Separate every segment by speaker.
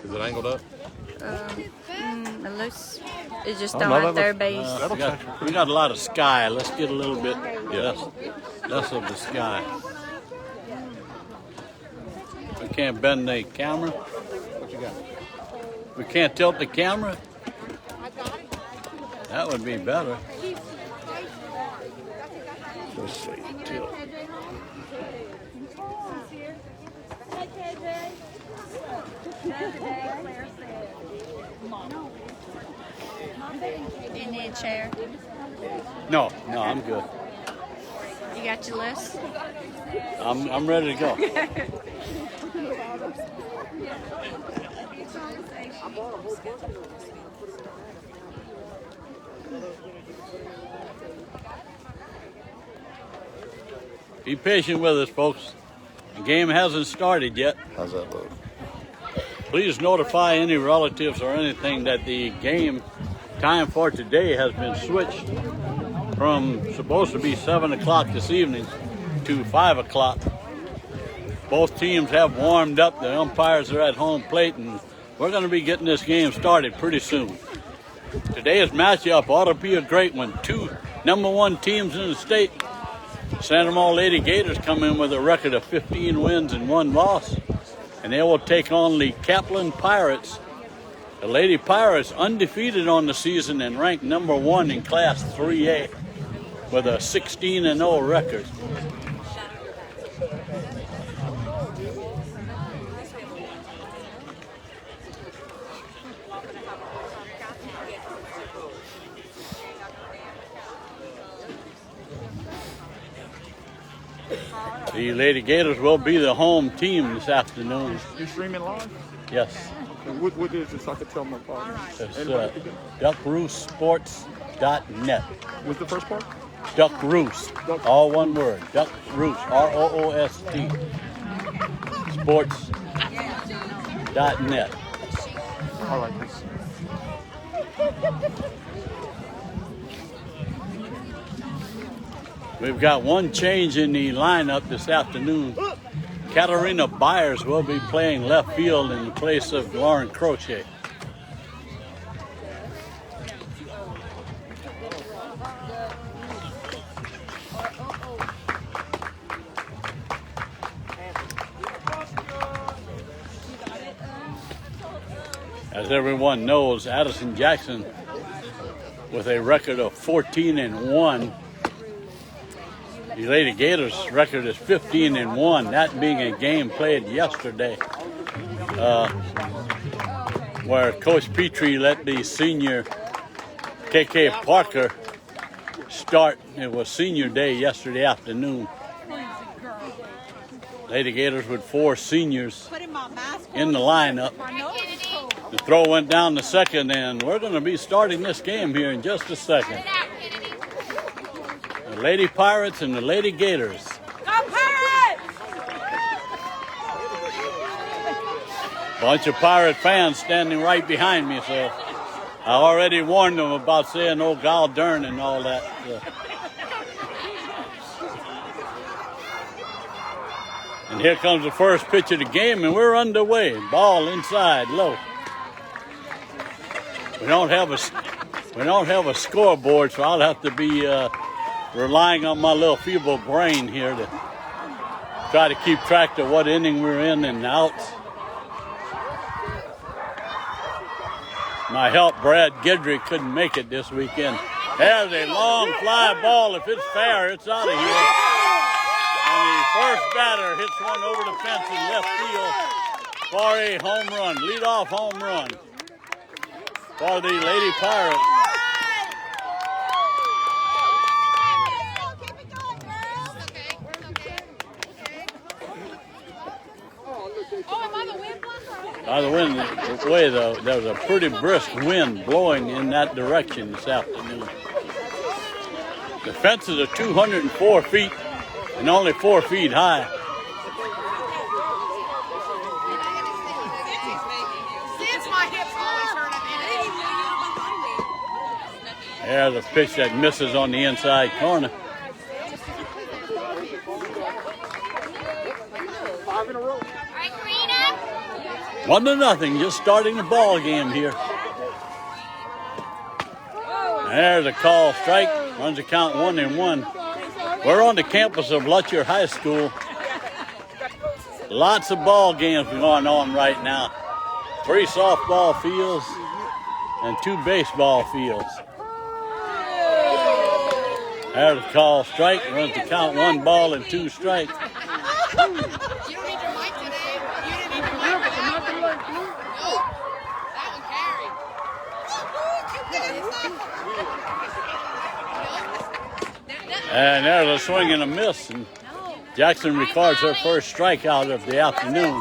Speaker 1: Is it angled up?
Speaker 2: It looks, it's just on at their base.
Speaker 3: We got a lot of sky. Let's get a little bit less of the sky. We can't bend the camera.
Speaker 1: What you got?
Speaker 3: We can't tilt the camera. That would be better. Let's see, tilt.
Speaker 2: Do you need a chair?
Speaker 3: No, I'm good.
Speaker 2: You got your list?
Speaker 3: I'm ready to go. Be patient with us, folks. The game hasn't started yet.
Speaker 1: How's that look?
Speaker 3: Please notify any relatives or anything that the game time for today has been switched from supposed to be 7 o'clock this evening to 5 o'clock. Both teams have warmed up. The umpires are at home plate, and we're going to be getting this game started pretty soon. Today's matchup ought to be a great one. Two #1 teams in the state. Santa Maria Lady Gators come in with a record of 15 wins and 1 loss, and they will take on the Kaplan Pirates. The Lady Pirates undefeated on the season and ranked #1 in Class 3A with a 16-0 record. The Lady Gators will be the home team this afternoon.
Speaker 4: You're streaming live?
Speaker 3: Yes.
Speaker 4: Okay. What is it so I can tell my partner?
Speaker 3: It's duckroostsports.net.
Speaker 4: What's the first part?
Speaker 3: Duck Roost. All one word. Duck Roost. ROOST. Sports.net.
Speaker 4: All right, thanks.
Speaker 3: We've got one change in the lineup this afternoon. Katarina Byers will be playing left field in place of Lauren Crochet. As everyone knows, Addison Jackson with a record of 14-1. The Lady Gators' record is 15-1, that being a game played yesterday where Coach Petrie let the senior KK Parker start. It was senior day yesterday afternoon. Lady Gators with 4 seniors in the lineup. The throw went down the second, and we're going to be starting this game here in just a second. The Lady Pirates and the Lady Gators.
Speaker 5: Go Pirates!
Speaker 3: Bunch of Pirate fans standing right behind me, so I already warned them about saying, oh, gol darn and all that. And here comes the first pitch of the game, and we're underway. Ball inside, low. We don't have a scoreboard, so I'll have to be relying on my little feeble brain here to try to keep track of what inning we're in and outs. My help, Brad Gedrick, couldn't make it this weekend. There's a long fly ball. If it's fair, it's out of here. And the first batter hits one over the fence in left field for a home run, leadoff home run for the Lady Pirates. By the way, though, there was a pretty brisk wind blowing in that direction this afternoon. The fences are 204 feet and only 4 feet high. There's a pitch that misses on the inside corner.
Speaker 5: 5 in a row.
Speaker 3: 1-0, just starting the ball game here. There's a call strike, runs the count 1-1. We're on the campus of Lutcher High School. Lots of ball games going on right now. 3 softball fields and 2 baseball fields. There's a call strike, runs the count 1 ball and 2 strikes. And there's a swing and a miss, and Jackson records her first strikeout of the afternoon.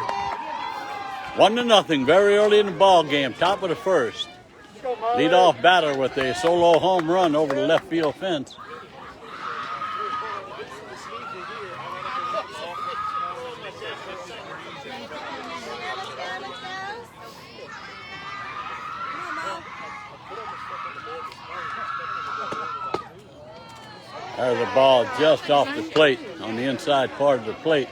Speaker 3: 1-0, very early in the ball game, top of the first. Leadoff batter with a solo home run over the left field fence. There's a ball just off the plate, on the inside part of the plate.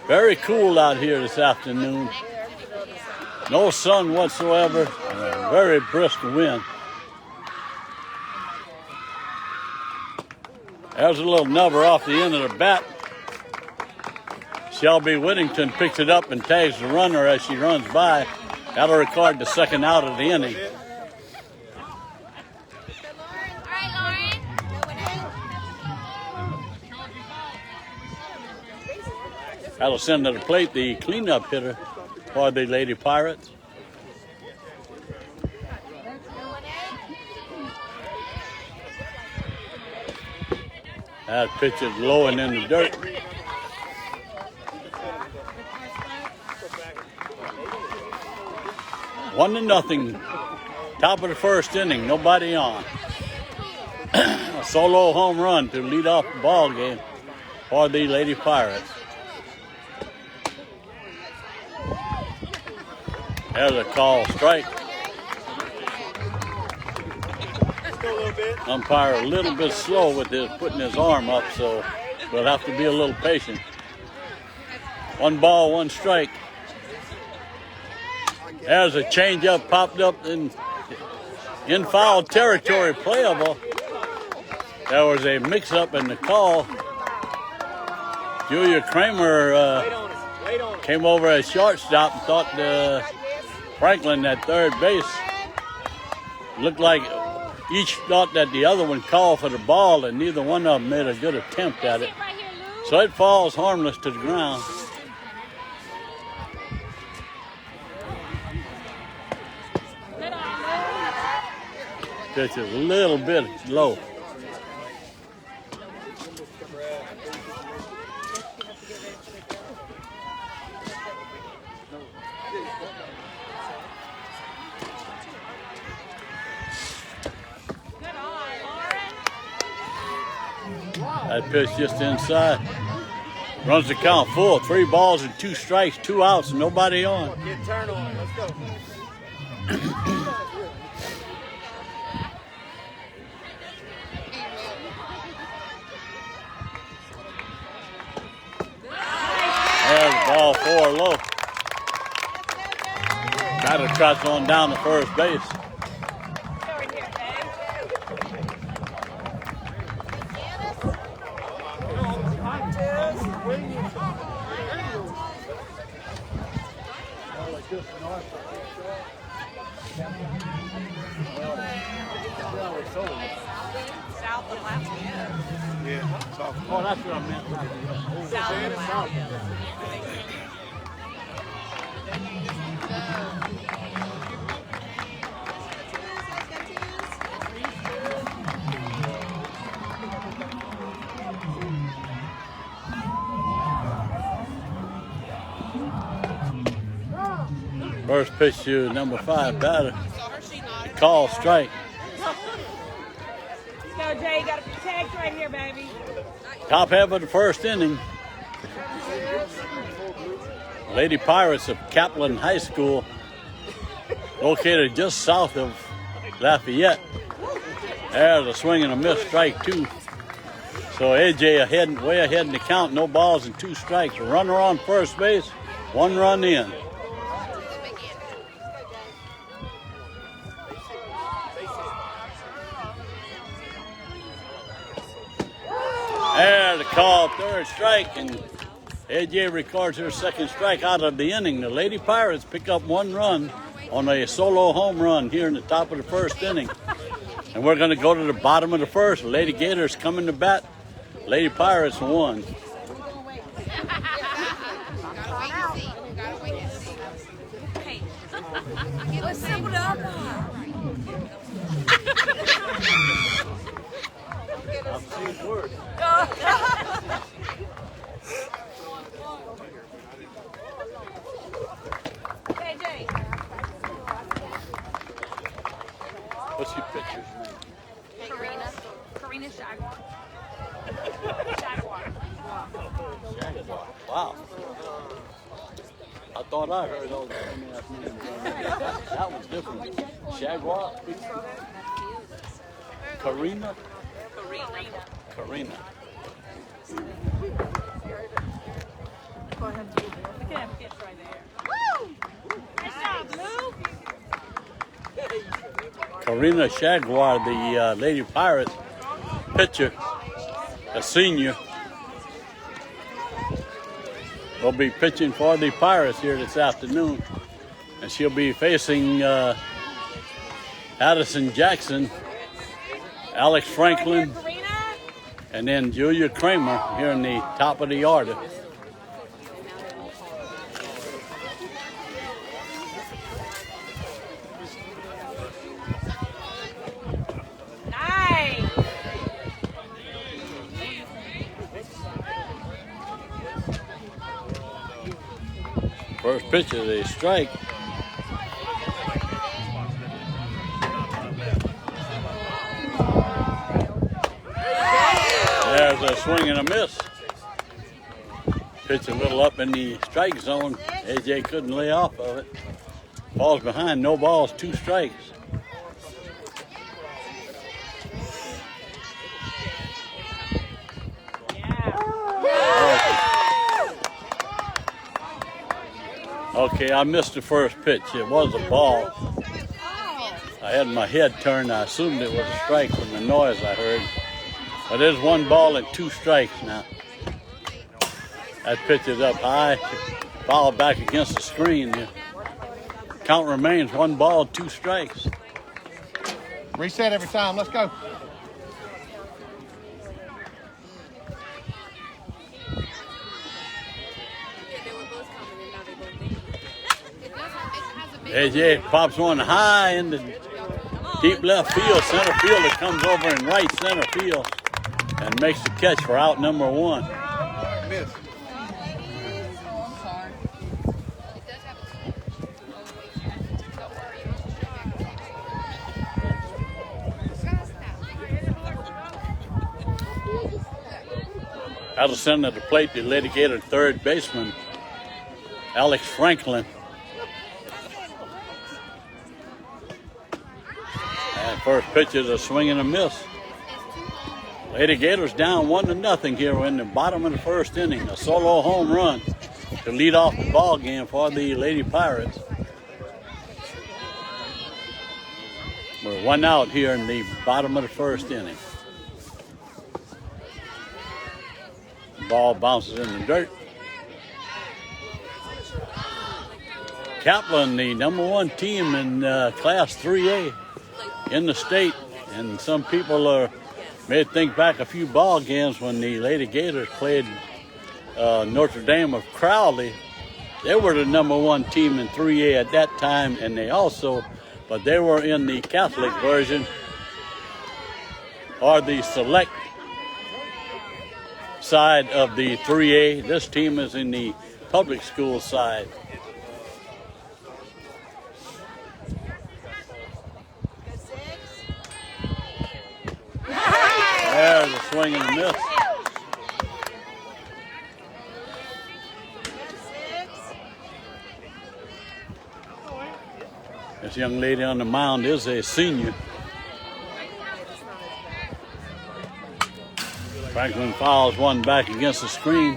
Speaker 3: Very cool out here this afternoon. No sun whatsoever, and a very brisk wind. There's a little nubber off the end of the bat. Shelby Whittington picks it up and tags the runner as she runs by. That'll record the second out of the inning. That'll send to the plate the cleanup hitter for the Lady Pirates. That pitch is low and in the dirt. One to nothing. Top of the first inning, nobody on. A solo home run to lead off the ball game for the Lady Pirates. There's a call strike. Umpire a little bit slow with his putting his arm up, so we'll have to be a little patient. 1 ball, 1 strike. There's a changeup popped up in foul territory, playable. There was a mix-up in the call. Julia Kramer came over as shortstop and thought Franklin at third base. Looked like each thought that the other one called for the ball, and neither one of them made a good attempt at it. So it falls harmless to the ground. Pitch is a little bit low. That pitch just inside. Runs the count full. 3 balls and 2 strikes, 2 outs, nobody on.
Speaker 1: Get turn on. Let's go.
Speaker 3: There's ball 4 low. Batter trots on down to first base. Oh, that's what I meant. First pitch to number 5 batter. Call strike.
Speaker 5: Let's go, Jay. You got to protect right here, baby.
Speaker 3: Top half of the first inning. Lady Pirates of Kaplan High School, located just south of Lafayette. There's a swing and a miss, strike 2. So AJ way ahead in the count. No balls and 2 strikes. A runner on first base. 1 run in. There, the call, 3rd strike, and AJ records her 2nd strike out of the inning. The Lady Pirates pick up 1 run on a solo home run here in the top of the 1st inning. And we're going to go to the bottom of the 1st. Lady Gators coming to bat. Lady Pirates 1.
Speaker 5: Let's simple it up.
Speaker 3: I've seen worse.
Speaker 5: KJ.
Speaker 3: What's your pitcher's name?
Speaker 5: Karina Jaguar. Jaguar.
Speaker 3: Jaguar. Wow. I thought I heard those names. That was different. Jaguar? Karina? Karina.
Speaker 5: Go ahead. We can have pitch right there. Woo! Nice job, Blue.
Speaker 3: Karina Jaguar, the Lady Pirates pitcher, a senior, will be pitching for the Pirates here this afternoon. And she'll be facing Addison Jackson, Alex Franklin, and then Julia Kramer here in the top of the order.
Speaker 5: Nice.
Speaker 3: First pitch is a strike. There's a swing and a miss. Pitch a little up in the strike zone. AJ couldn't lay off of it. Falls behind, no balls, 2 strikes. Okay, I missed the first pitch. It was a ball. I had my head turned. I assumed it was a strike from the noise I heard. But there's 1 ball and 2 strikes now. That pitch is up high. Fouled back against the screen. The count remains 1 ball, 2 strikes.
Speaker 4: Reset every time. Let's go.
Speaker 3: AJ pops one high in the deep left field. Center fielder comes over in right center field and makes the catch for out number 1.
Speaker 4: Miss.
Speaker 3: That'll send at the plate the litigator 3rd baseman, Alex Franklin. And first pitch is a swing and a miss. Lady Gators down 1-0 here. We're in the bottom of the 1st inning. A solo home run to lead off the ball game for the Lady Pirates. We're 1 out here in the bottom of the 1st inning. Ball bounces in the dirt. Kaplan, the number 1 team in Class 3A in the state, and some people may think back a few ball games when the Lady Gators played Notre Dame of Crowley. They were the number 1 team in 3A at that time, and they were in the Catholic version or the select side of the 3A. This team is in the public school side. There's a swing and a miss. This young lady on the mound is a senior. Franklin fouls one back against the screen.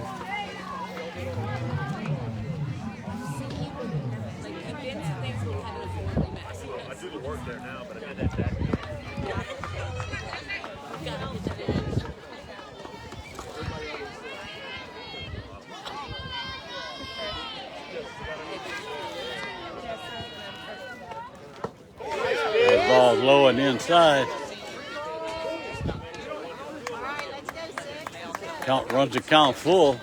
Speaker 3: That ball's low and inside. Runs the count full.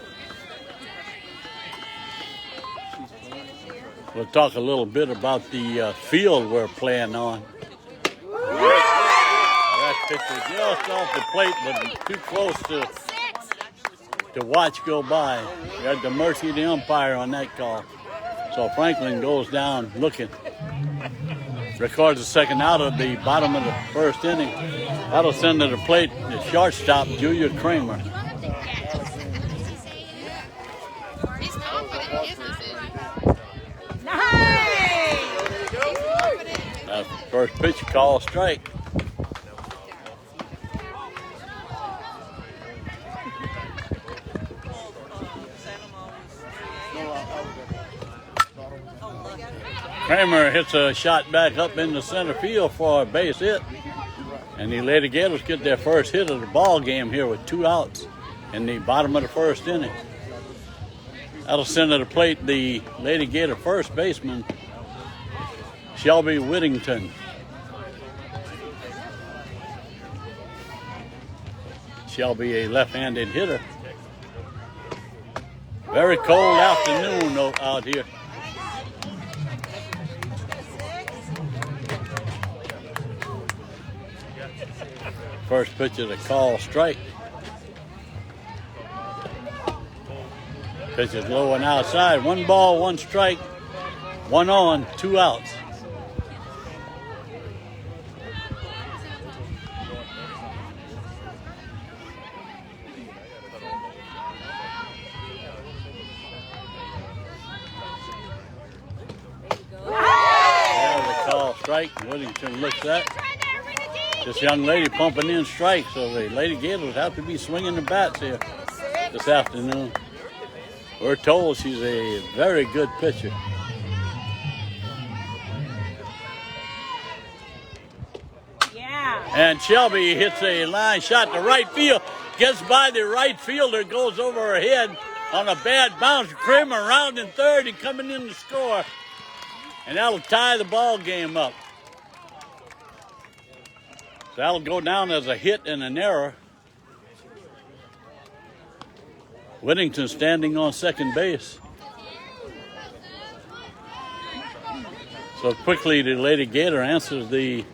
Speaker 3: We'll talk a little bit about the field we're playing on. That pitcher just off the plate, but too close to watch go by. We had the mercy of the umpire on that call. So Franklin goes down looking. Records the second out of the bottom of the first inning. That'll send to the plate the shortstop, Julia Kramer. First pitch call, strike. Kramer hits a shot back up in the center field for a base hit. And the Lady Gators get their first hit of the ball game here with 2 outs in the bottom of the first inning. That'll send to the plate the Lady Gator first baseman, Shelby Whittington. Shelby, a left-handed hitter. Very cold afternoon out here. First pitch of the call, strike. Pitch is low and outside. 1 ball, 1 strike, 1 on, 2 outs. There's the call, strike. Whittington looks at. This young lady pumping in strikes, so the Lady Gators have to be swinging the bats here this afternoon. We're told she's a very good pitcher.
Speaker 5: Yeah.
Speaker 3: And Shelby hits a line shot to right field, gets by the right fielder, goes over her head on a bad bounce. Kramer around in third and coming in to score. And that'll tie the ball game up. So that'll go down as a hit and an error. Whittington standing on second base. So quickly the Lady Gator answers the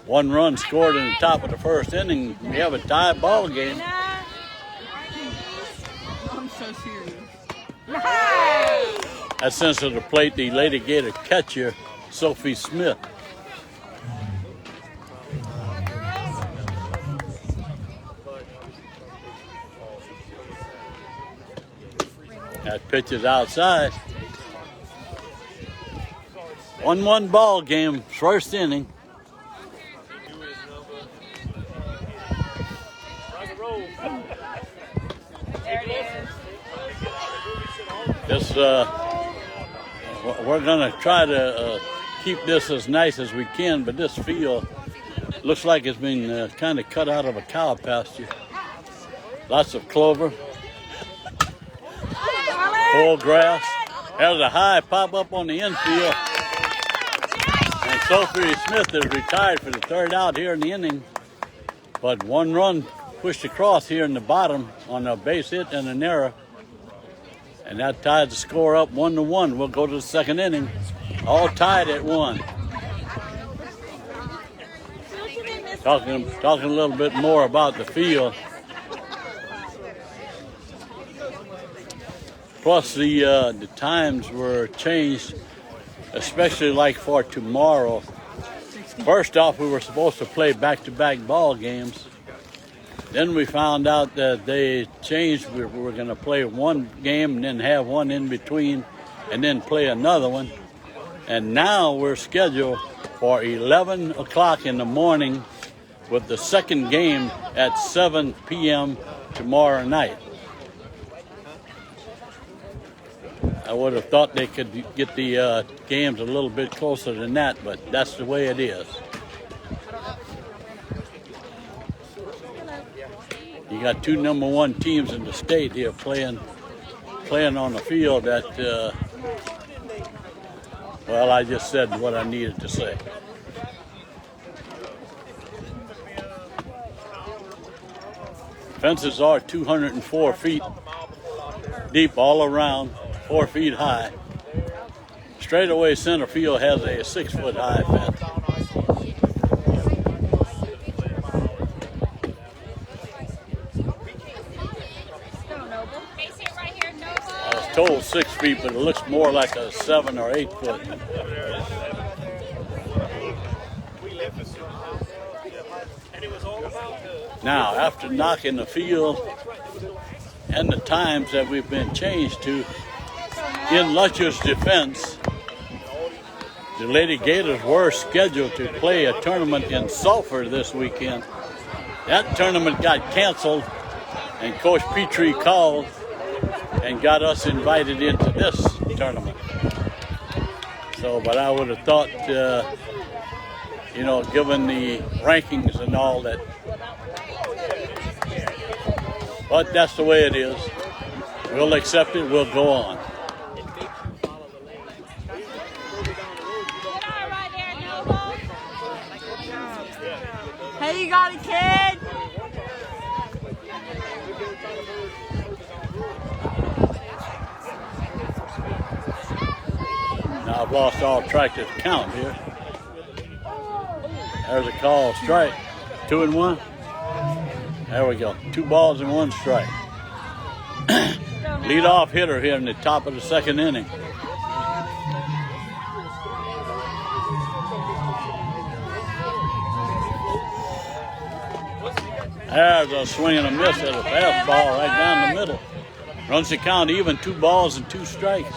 Speaker 3: 1 run scored in the top of the first inning. We have a tie ball game.
Speaker 5: I'm so serious.
Speaker 3: That sends to the plate the Lady Gator catcher, Sophie Smith. That pitch is outside. 1-1 ball game, first inning.
Speaker 5: There it is.
Speaker 3: This, we're gonna try to keep this as nice as we can, but this field looks like it's been kind of cut out of a cow pasture. Lots of clover. Full grass. There's a high pop up on the infield. And Sophie Smith is retired for the 3rd out here in the inning. But 1 run pushed across here in the bottom on a base hit and an error. And that ties the score up 1-1. We'll go to the 2nd inning. All tied at 1. Talking a little bit more about the field. Plus the times were changed, especially like for tomorrow. First off, we were supposed to play back-to-back ball games. Then we found out that they changed. We were going to play 1 game and then have 1 in between and then play another one. And now we're scheduled for 11 o'clock in the morning with the 2nd game at 7 p.m. tomorrow night. I would have thought they could get the games a little bit closer than that, but that's the way it is. You got two #1 teams in the state here playing on the field that, well, I just said what I needed to say. Fences are 204 feet deep all around, 4 feet high. Straightaway center field has a 6-foot high fence. I was told 6 feet, but it looks more like a 7 or 8 foot. Now, after knocking the field and the times that we've been changed to, in Lutcher's defense, the Lady Gators were scheduled to play a tournament in Sulphur this weekend. That tournament got canceled, and Coach Petrie called and got us invited into this tournament. So, but I would have thought, you know, given the rankings and all that, but that's the way it is. We'll accept it, we'll go on.
Speaker 5: Hey, you got it, kid!
Speaker 3: Now I've lost all track of count here. There's a call, strike. 2 and 1. There we go. 2 balls and 1 strike. Lead-off hitter here in the top of the 2nd inning. There's a swing and a miss at a fastball right down the middle. Runs the count even, 2 balls and 2 strikes.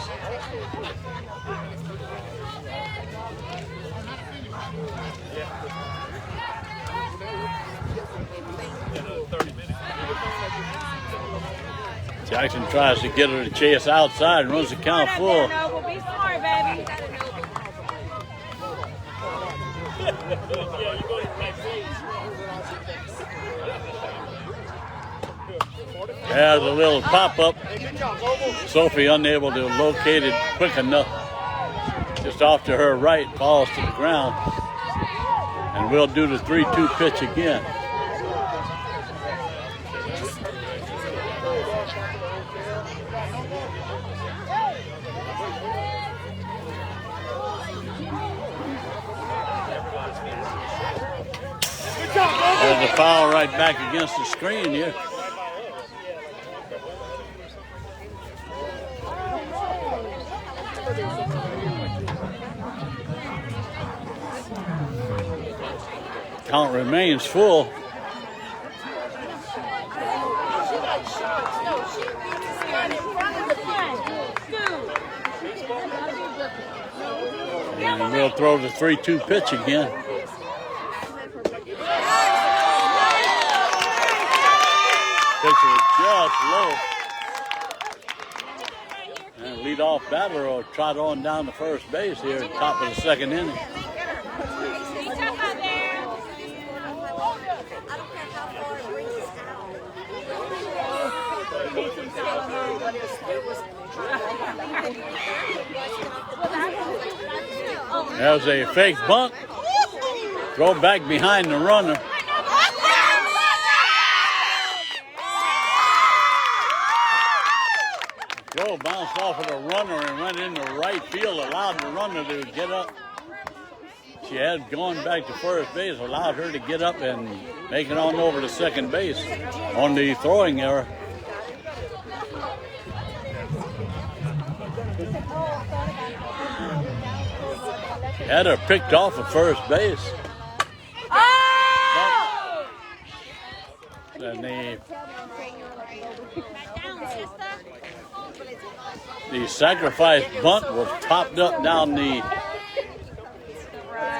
Speaker 3: Jackson tries to get her to chase outside and runs the count full.
Speaker 5: Be smart, baby.
Speaker 3: There's a little pop-up. Sophie unable to locate it quick enough. Just off to her right, falls to the ground. And we'll do the 3-2 pitch again. There's a foul right back against the screen here. Count remains full. And we'll throw the 3-2 pitch again. Pitcher is just low. And lead-off batter will trot on down to first base here at the top of the 2nd inning. There's a fake bunt. Throw back behind the runner. Throw bounced off of the runner and went into right field, allowed the runner to get up. She had gone back to first base, allowed her to get up and make it on over to second base on the throwing error. Had her picked off at first base.
Speaker 5: Oh!
Speaker 3: And the sacrifice bunt was popped up down the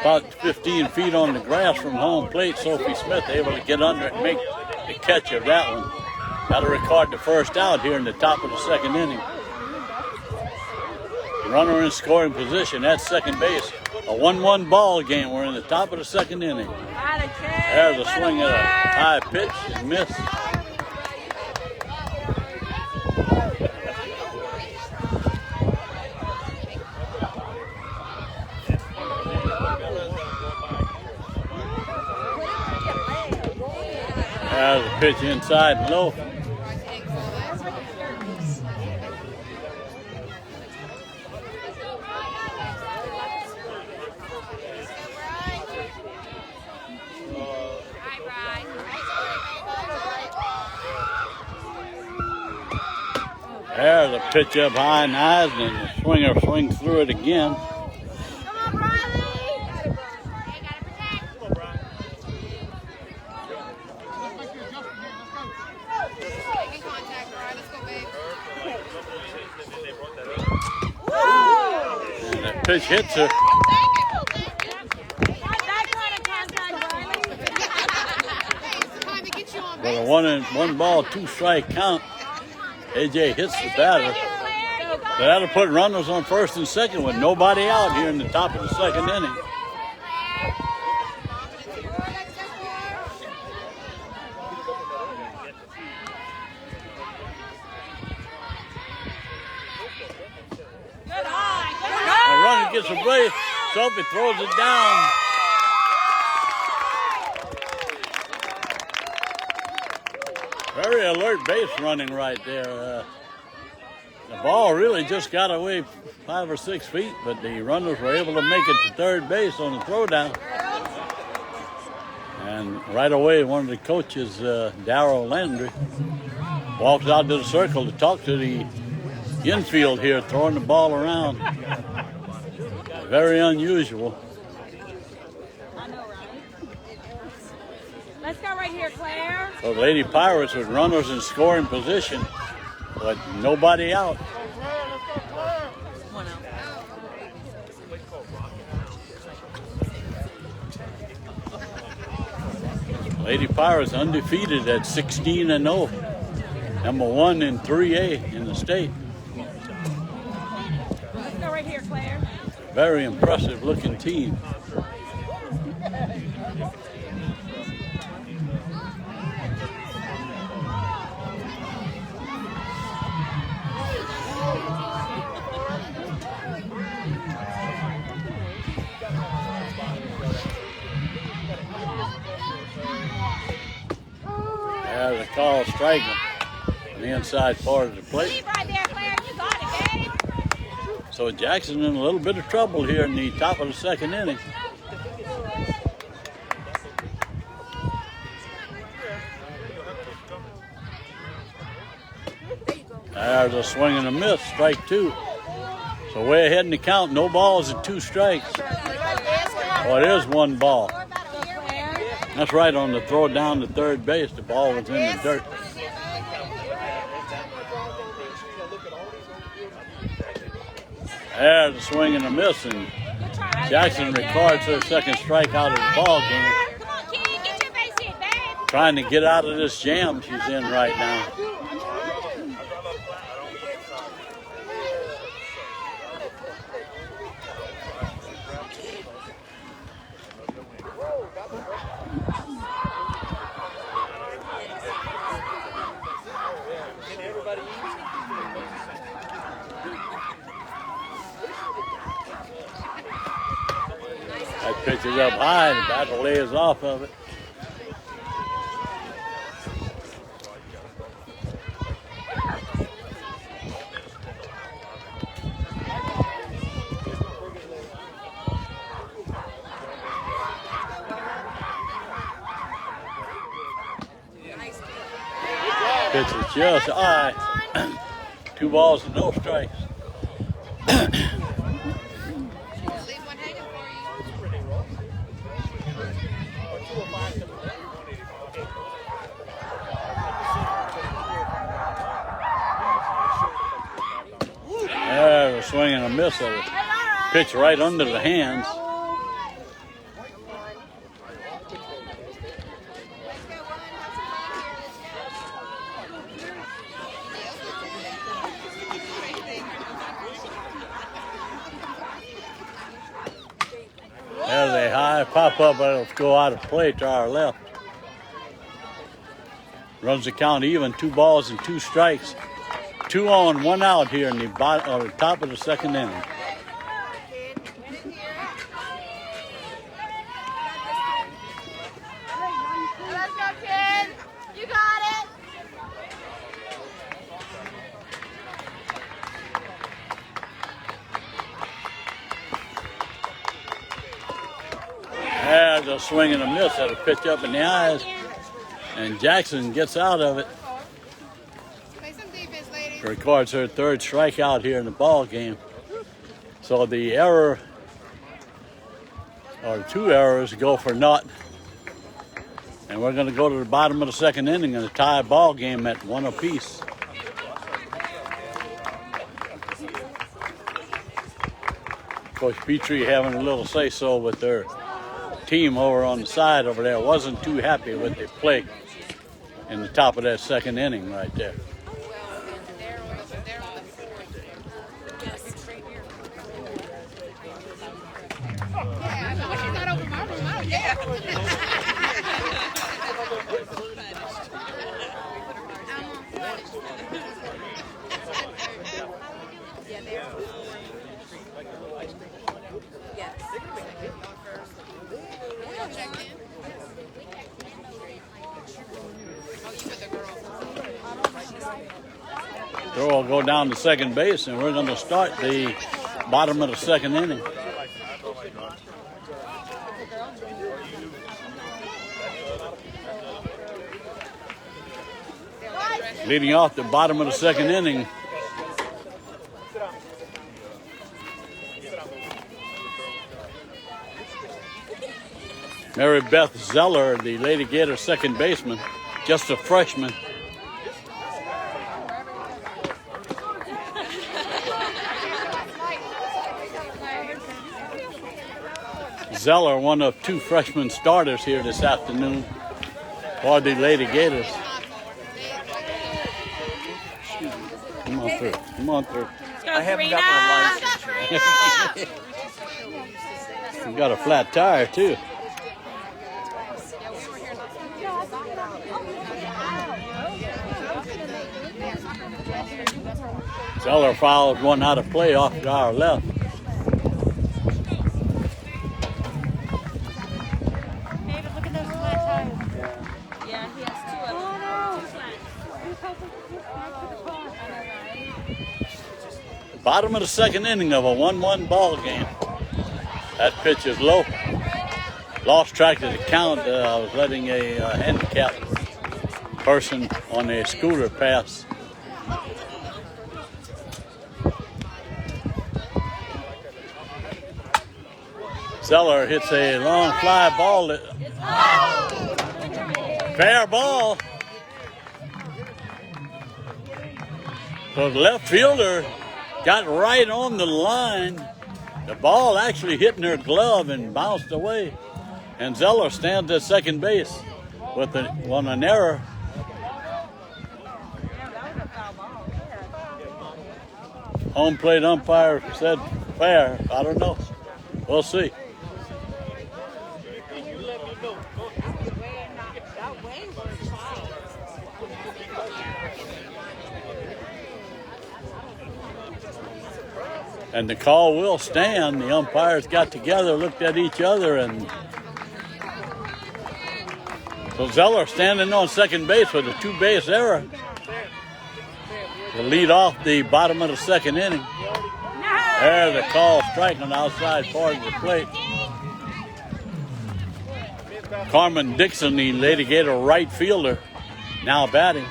Speaker 3: about 15 feet on the grass from home plate. Sophie Smith able to get under it and make the catch of that one. Got to record the first out here in the top of the second inning. Runner in scoring position at second base. A 1-1 ball game. We're in the top of the second inning. There's a swing at a high pitch and miss. There's a pitch inside and low. There's a pitch up high and eyes, and the swinger swings through it again. And that pitch hits her. But a 1-ball, 2-strike count. AJ hits the batter. So that'll put runners on first and second with nobody out here in the top of the second inning. The runner gets a break. Sophie throws it down. Very alert base running right there. The ball really just got away 5 or 6 feet, but the runners were able to make it to third base on the throwdown. And right away, one of the coaches, Darryl Landry, walks out to the circle to talk to the infield here, throwing the ball around. Very unusual.
Speaker 5: Let's go right here, Claire.
Speaker 3: So the Lady Pirates with runners in scoring position, but nobody out. Lady Pirates undefeated at 16-0, number 1 in 3A in the state.
Speaker 5: Let's go right here, Claire.
Speaker 3: Very impressive looking team. There's a call strike on the inside part of the plate.
Speaker 5: Right there, Claire. You got it, babe.
Speaker 3: So Jackson in a little bit of trouble here in the top of the second inning. There's a swing and a miss, strike 2. So way ahead in the count, no balls and 2 strikes. Well, it is 1 ball. That's right on the throw down to third base. The ball was in the dirt. There's a swing and a miss, and Jackson records her second strikeout of the ball game.
Speaker 5: Come on, Key. Get your base hit, babe.
Speaker 3: Trying to get out of this jam she's in right now. That pitch is up high, and the batter lays off of it. Pitch is just high. 2 balls and no strikes. There's a swing and a miss of it. Pitch right under the hands. might pop up, but it'll go out of play to our left. Runs the count even, 2 balls and 2 strikes. 2 on, 1 out here in the top of the second inning.
Speaker 5: Let's go, kid. You got it.
Speaker 3: There's a swing and a miss at a pitch up in the eyes. And Jackson gets out of it.
Speaker 5: Play some defense, ladies.
Speaker 3: Records her 3rd strikeout here in the ball game. So the error, or 2 errors, go for naught. And we're going to go to the bottom of the second inning and a tie ball game at 1 apiece. Coach Petrie having a little say-so with their team over on the side over there. Wasn't too happy with the play in the top of that second inning right there. Throw will go down to second base, and we're going to start the bottom of the second inning. Leading off the bottom of the second inning, Mary Beth Zeller, the Lady Gator second baseman, just a freshman. Zeller, one of 2 freshman starters here this afternoon for the Lady Gators. Come on through. Come on through.
Speaker 1: I haven't got my license.
Speaker 3: You got a flat tire too. Zeller fouled one out of play off to our left. Bottom of the second inning of a 1-1 ball game. That pitch is low. Lost track of the count. I was letting a handicapped person on a scooter pass. Zeller hits a long fly ball. Fair ball. So the left fielder got right on the line. The ball actually hit in her glove and bounced away. And Zeller stands at second base with an error. Home plate umpire said fair. I don't know. We'll see. And the call will stand. The umpires got together, looked at each other, and so Zeller standing on second base with a 2-base error to lead off the bottom of the second inning. There's the call, strike on the outside part of the plate. Carmen Dixon, the Lady Gator right fielder, now batting.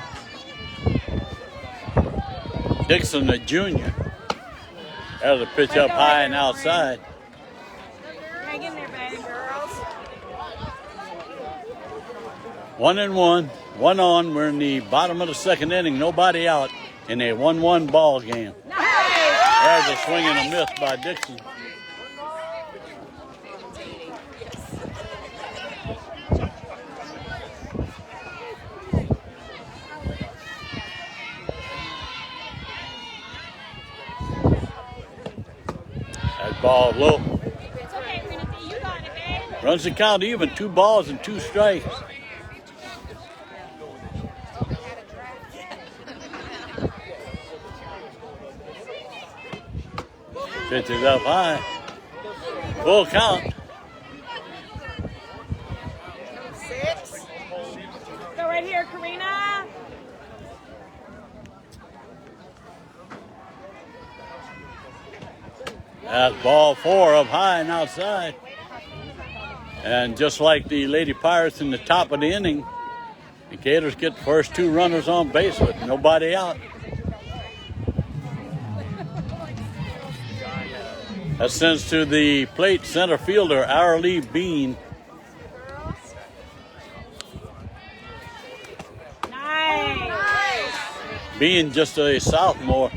Speaker 3: Dixon, the junior. There's a pitch up high and outside.
Speaker 5: Hang in there, baby girls.
Speaker 3: 1-1, 1 on. We're in the bottom of the second inning. Nobody out in a 1-1 ball game. There's a swing and a miss by Dixon. That ball low.
Speaker 5: It's okay, Renathy. You got it, babe.
Speaker 3: Runs the count even, 2 balls and 2 strikes. Pitch is up high. Full count.
Speaker 5: Go right here, Karina.
Speaker 3: That's ball 4 up high and outside. And just like the Lady Pirates in the top of the inning, the Gators get the first 2 runners on base with nobody out. That sends to the plate center fielder, Arlie Bean.
Speaker 5: Nice.
Speaker 3: Bean just a sophomore.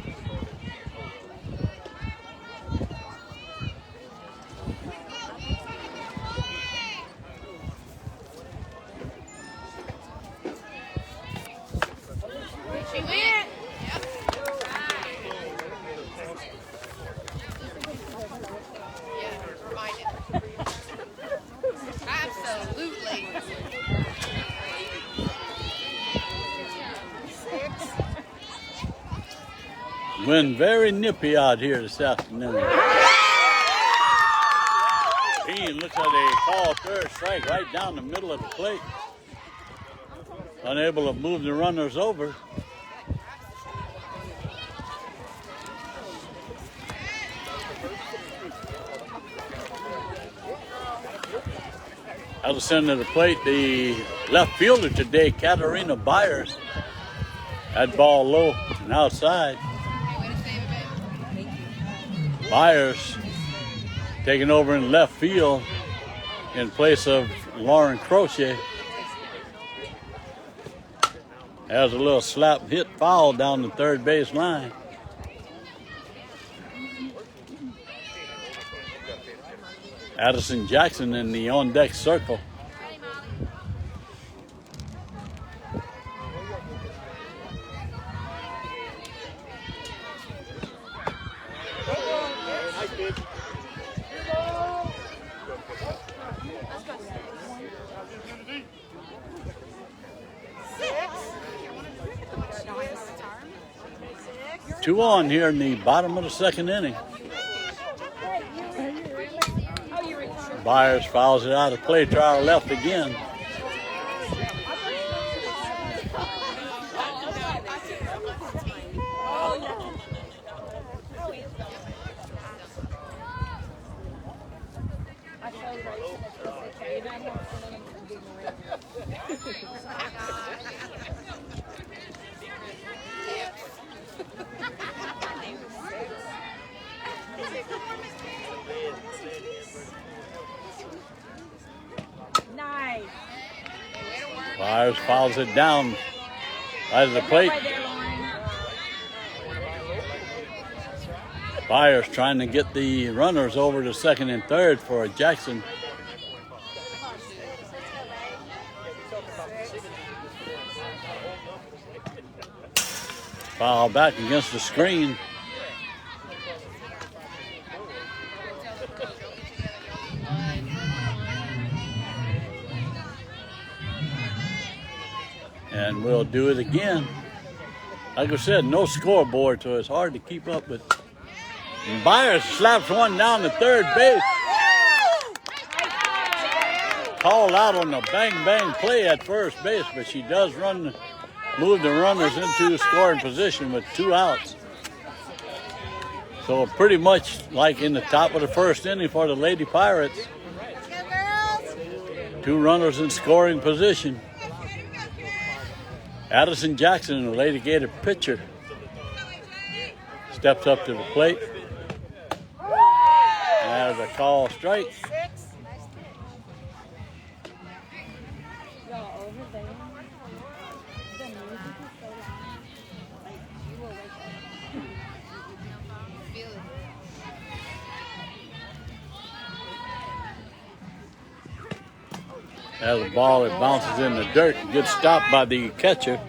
Speaker 5: She went.
Speaker 6: Absolutely.
Speaker 3: Been very nippy out here this afternoon. Bean looks like a call third strike right down the middle of the plate. Unable to move the runners over. Other side of the plate, the left fielder today, Katarina Byers, that ball low and outside. Byers taking over in left field in place of Lauren Crochet. Has a little slap hit foul down the third base line. Addison Jackson in the on-deck circle. Two on here in the bottom of the second inning. Byers fouls it out of play to our left again.
Speaker 5: Nice.
Speaker 3: Byers fouls it down right at the plate. Byers trying to get the runners over to second and third for Jackson. Foul back against the screen. And we'll do it again. Like I said, no scoreboard, so it's hard to keep up with. And Byers slaps one down to third base. Called out on the bang play at first base, but she does move the runners into scoring position with 2 outs. So pretty much like in the top of the first inning for the Lady Pirates. 2 runners in scoring position. Addison Jackson, the Lady Gator pitcher, steps up to the plate. There's a call strike. As a ball that bounces in the dirt, good stop by the catcher.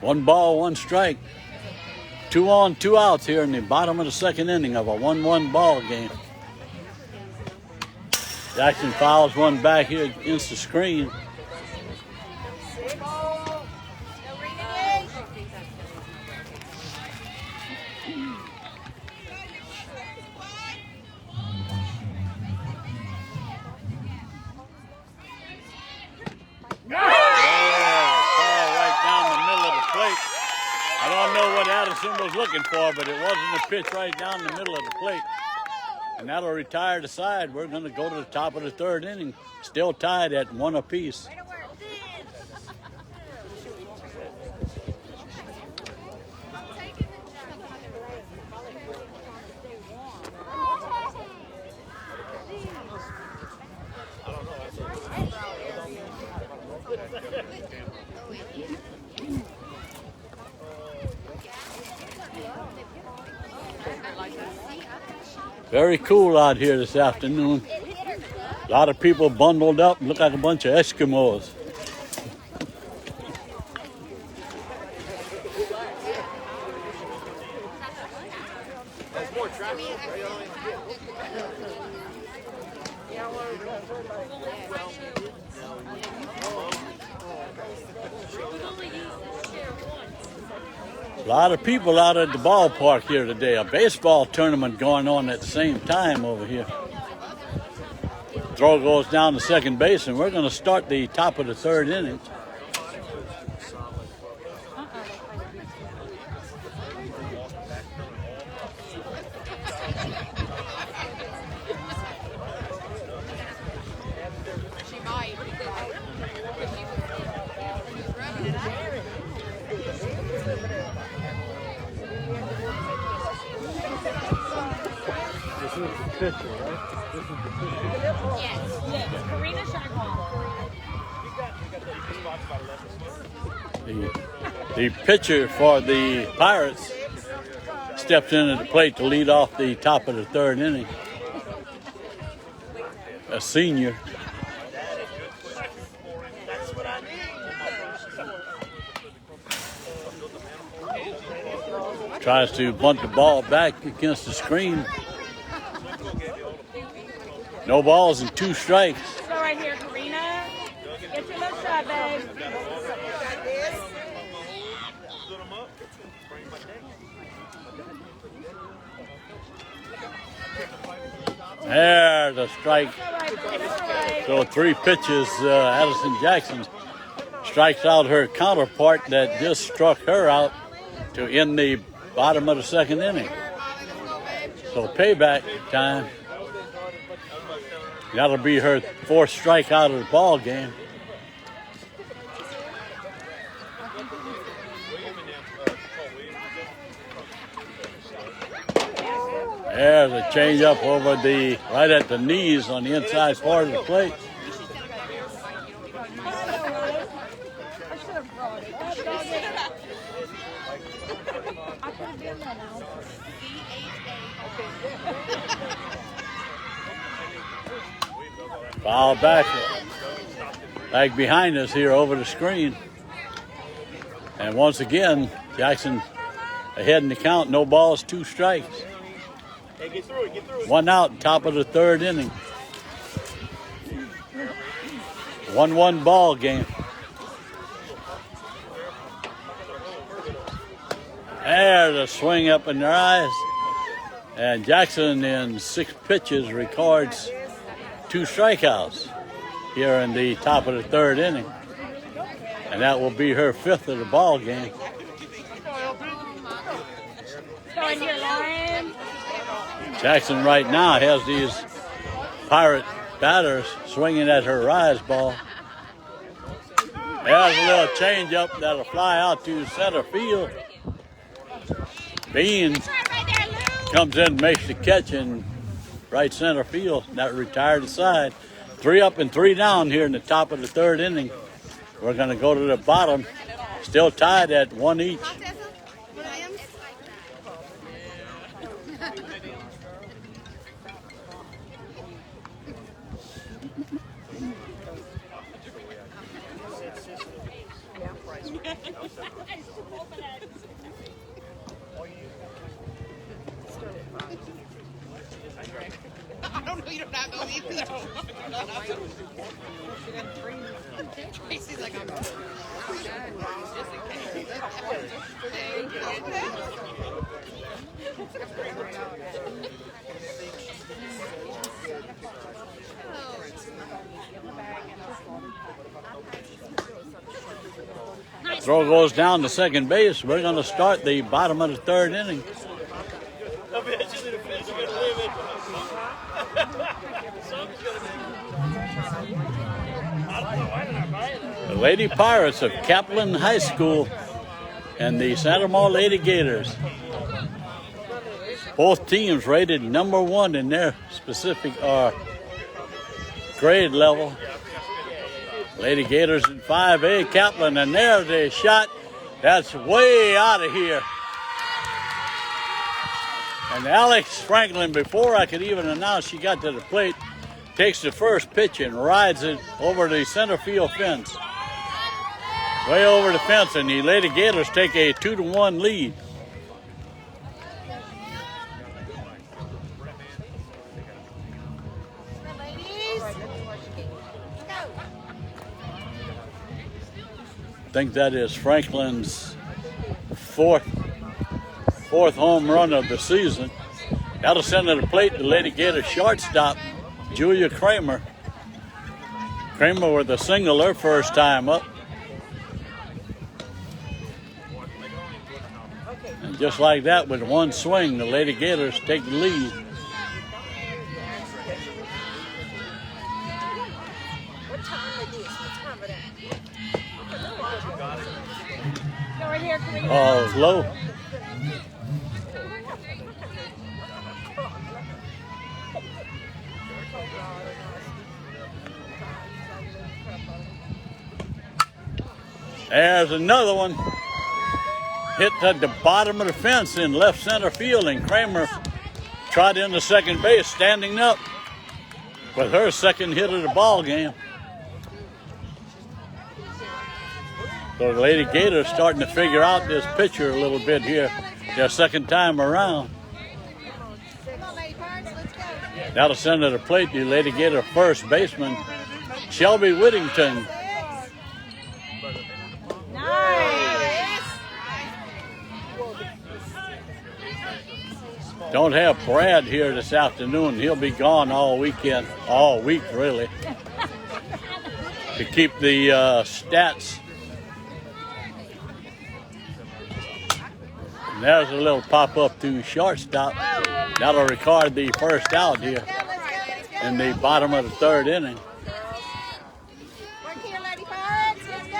Speaker 3: 1 ball, 1 strike. 2 on, 2 outs here in the bottom of the second inning of a 1-1 ball game. Jackson fouls one back here against the screen. I don't know what Addison was looking for, but it wasn't a pitch right down the middle of the plate. And that'll retire the side. We're going to go to the top of the third inning, still tied at 1 apiece. Very cool out here this afternoon. A lot of people bundled up and look like a bunch of Eskimos. A lot of people out at the ballpark here today. A baseball tournament going on at the same time over here. Throw goes down to second base, and we're going to start the top of the third inning.
Speaker 7: Pitcher, right? This is the pitcher.
Speaker 5: Yes. Karina
Speaker 3: The pitcher for the Pirates steps in at the plate to lead off the top of the third inning. A senior. Tries to bunt the ball back against the screen. No balls and 2 strikes.
Speaker 5: Go right here, Karina. Get your little shot, babe.
Speaker 3: There's a strike. So 3 pitches. Addison Jackson strikes out her counterpart that just struck her out to end the bottom of the second inning. So payback time. That'll be her 4th strikeout of the ball game. There's a changeup over right at the knees on the inside part of the plate. Foul back behind us here over the screen. And once again, Jackson ahead in the count. No balls, 2 strikes. 1 out, top of the third inning. 1-1 ball game. There's a swing up in their eyes. And Jackson in 6 pitches records 2 strikeouts here in the top of the third inning. And that will be her 5th of the ball game.
Speaker 5: Going here, Lauren.
Speaker 3: Jackson right now has these Pirate batters swinging at her rise ball. There's a little changeup that'll fly out to center field. Bean comes in, makes the catch in right center field. That retired the side. 3 up and 3 down here in the top of the third inning. We're going to go to the bottom. Still tied at 1 each.
Speaker 6: You don't not believe me. Tracy's like, I'm just in
Speaker 3: Throw goes down to second base. We're going to start the bottom of the third inning. The Lady Pirates of Kaplan High School and the Santa Maria Lady Gators. Both teams rated number 1 in their specific grade level. Lady Gators in 5A, Kaplan, and there's a shot that's way out of here. And Alex Franklin, before I could even announce she got to the plate, takes the first pitch and rides it over the center field fence. Way over the fence, and the Lady Gators take a 2-1 lead. I think that is Franklin's fourth home run of the season. That'll send to the plate the Lady Gator shortstop, Julia Kramer. Kramer with a single her first time up. And just like that, with one swing, the Lady Gators take the lead. Oh, it's low. There's another one. Hit at the bottom of the fence in left center field, and Kramer trotted into second base, standing up with her second hit of the ball game. So the Lady Gators starting to figure out this pitcher a little bit here, their second time around. That'll send to the plate the Lady Gator first baseman, Shelby Whittington. Don't have Brad here this afternoon. He'll be gone all week really, to keep the stats. And there's a little pop-up to shortstop. That'll record the first out here in the bottom of the third inning.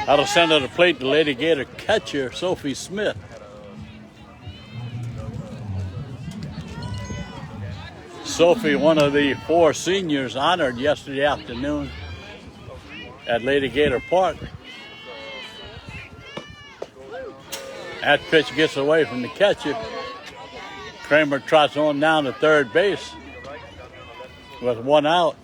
Speaker 3: That'll send to the plate the Lady Gator catcher, Sophie Smith. Sophie, one of the 4 seniors honored yesterday afternoon at Lady Gator Park. That pitch gets away from the catcher. Kramer trots on down to third base with 1 out.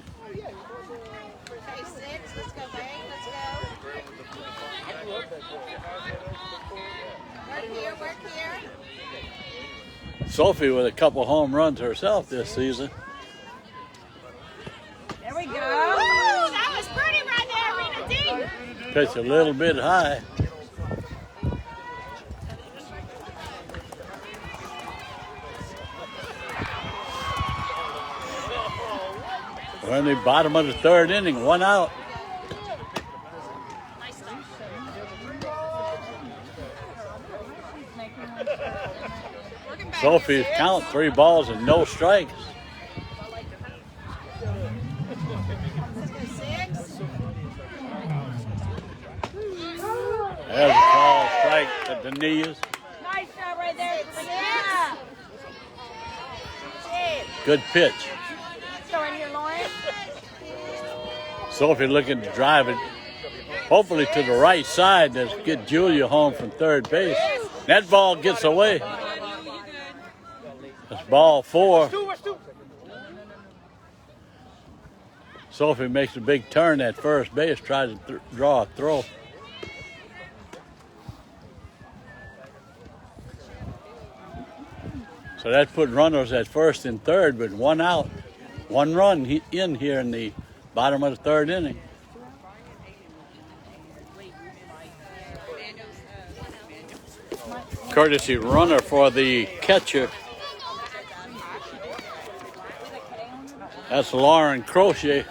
Speaker 3: Sophie with a couple home runs herself this season.
Speaker 5: There we go. Ooh, that was pretty right there, Rena D.
Speaker 3: Pitch a little bit high. We're in the bottom of the third inning, 1 out. Sophie's count 3 balls and no strikes. There's a call strike at the knees.
Speaker 5: Nice job right there.
Speaker 3: Good pitch.
Speaker 5: Go in here, Lauren.
Speaker 3: Sophie looking to drive it, hopefully to the right side to get Julia home from third base. That ball gets away. That's ball 4. Sophie makes a big turn at first base, tries to draw a throw. So that put runners at first and third with 1 out. 1 run in here in the bottom of the 3rd inning. Courtesy runner for the catcher. That's Lauren Crochet.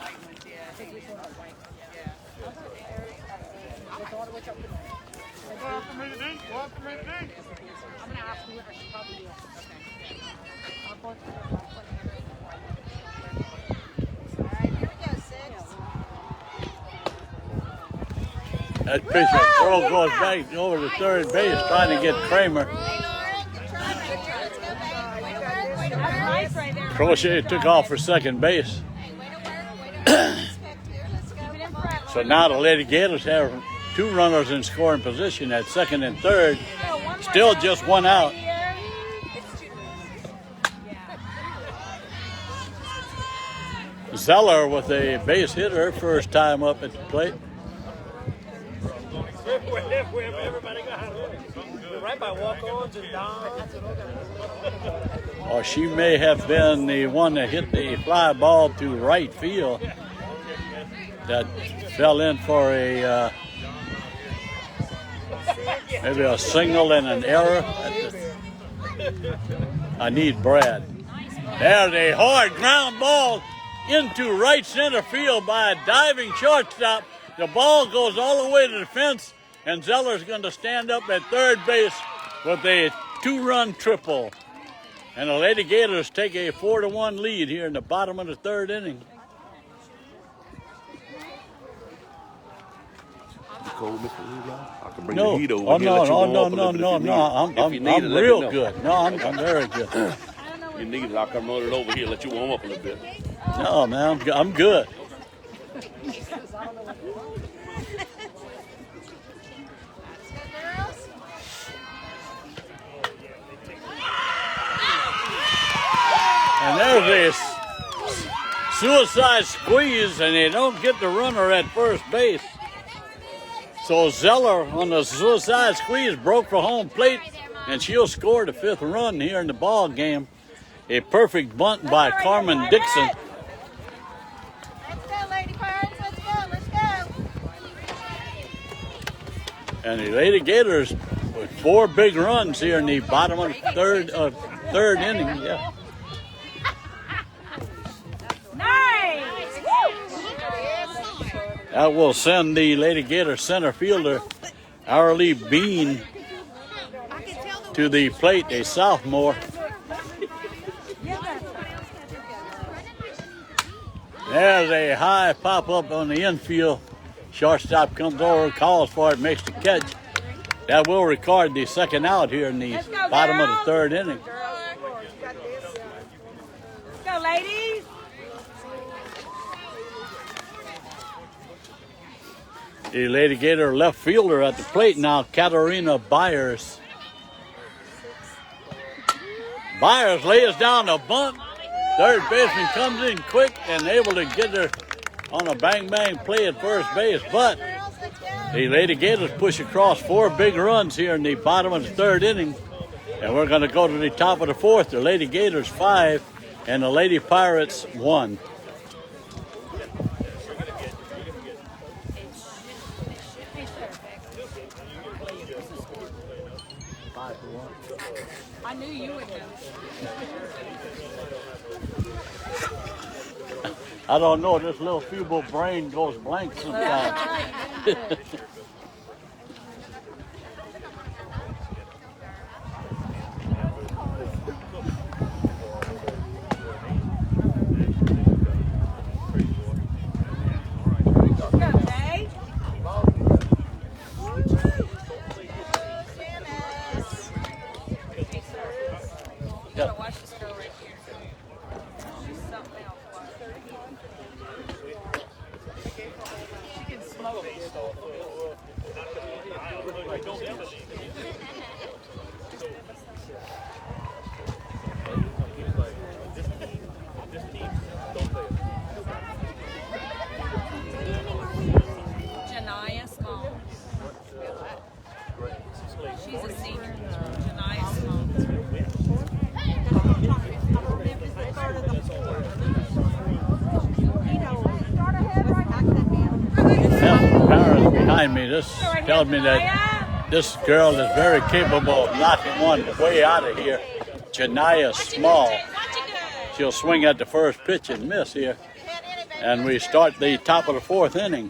Speaker 3: That pitcher throw goes back over to 3rd base trying to get Kramer. Crochet took off for 2nd base. So now the Lady Gators have 2 runners in scoring position at 2nd and 3rd. Still just 1 out. Zeller with a base hit, her first time up at the plate.
Speaker 1: Right by walk-ons and downs.
Speaker 3: Or she may have been the one that hit the fly ball to right field that fell in for a maybe a single and an error. I need Brad. There's a hard ground ball into right center field by a diving shortstop. The ball goes all the way to the fence, and Zeller's going to stand up at 3rd base with a 2-run triple. And the Lady Gators take a 4-1 lead here in the bottom of the 3rd inning.
Speaker 7: Cold, Mr. I can bring
Speaker 3: No,
Speaker 7: the heat over
Speaker 3: oh,
Speaker 7: here.
Speaker 3: no,
Speaker 7: Let you
Speaker 3: no,
Speaker 7: warm
Speaker 3: no,
Speaker 7: up a
Speaker 3: no,
Speaker 7: little bit
Speaker 3: no,
Speaker 7: if you
Speaker 3: no.
Speaker 7: need it. If you need
Speaker 3: I'm
Speaker 7: it, let me
Speaker 3: real
Speaker 7: know.
Speaker 3: good. No, I'm very good.
Speaker 7: You need it, I'll come run it over here, let you warm up a little bit.
Speaker 3: No, man, I'm good. And there's a suicide squeeze, and they don't get the runner at 1st base. So Zeller on the suicide squeeze broke for home plate, and she'll score the 5th run here in the ball game. A perfect bunt by Carmen Dixon.
Speaker 5: Let's go, Lady Pirates. Let's go.
Speaker 3: And the Lady Gators with 4 big runs here in the bottom of the 3rd inning. Yeah.
Speaker 5: Nice.
Speaker 3: That will send the Lady Gator center fielder, Arlie Bean, to the plate, a sophomore. There's a high pop-up on the infield. Shortstop comes over, calls for it, makes the catch. That will record the 2nd out here in the bottom of the 3rd inning.
Speaker 5: Let's go, ladies.
Speaker 3: The Lady Gator left fielder at the plate now, Katarina Byers. Byers lays down a bunt. 3rd baseman comes in quick and able to get her on a bang-bang play at 1st base. But the Lady Gators push across 4 big runs here in the bottom of the 3rd inning. And we're going to go to the top of the 4th. The Lady Gators 5 and the Lady Pirates 1.
Speaker 5: I knew you would know.
Speaker 3: I don't know, this little feeble brain goes blank sometimes.
Speaker 5: She's a senior. Janaya Small.
Speaker 3: behind me. This tells me that this girl is very capable of knocking one way out of here. Janaya Small. She'll swing at the first pitch and miss here. And we start the top of the fourth inning.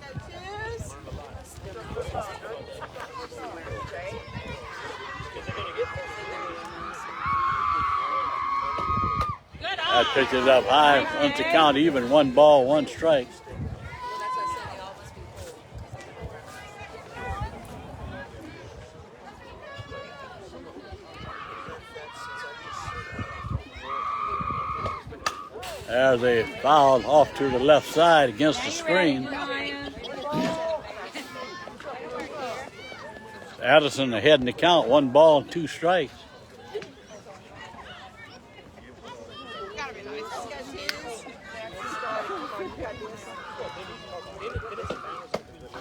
Speaker 3: That pitch is up high. Wants to count even. 1 ball, 1 strike. There's a foul off to the left side against the screen. Addison ahead in the count. 1 ball, 2 strikes.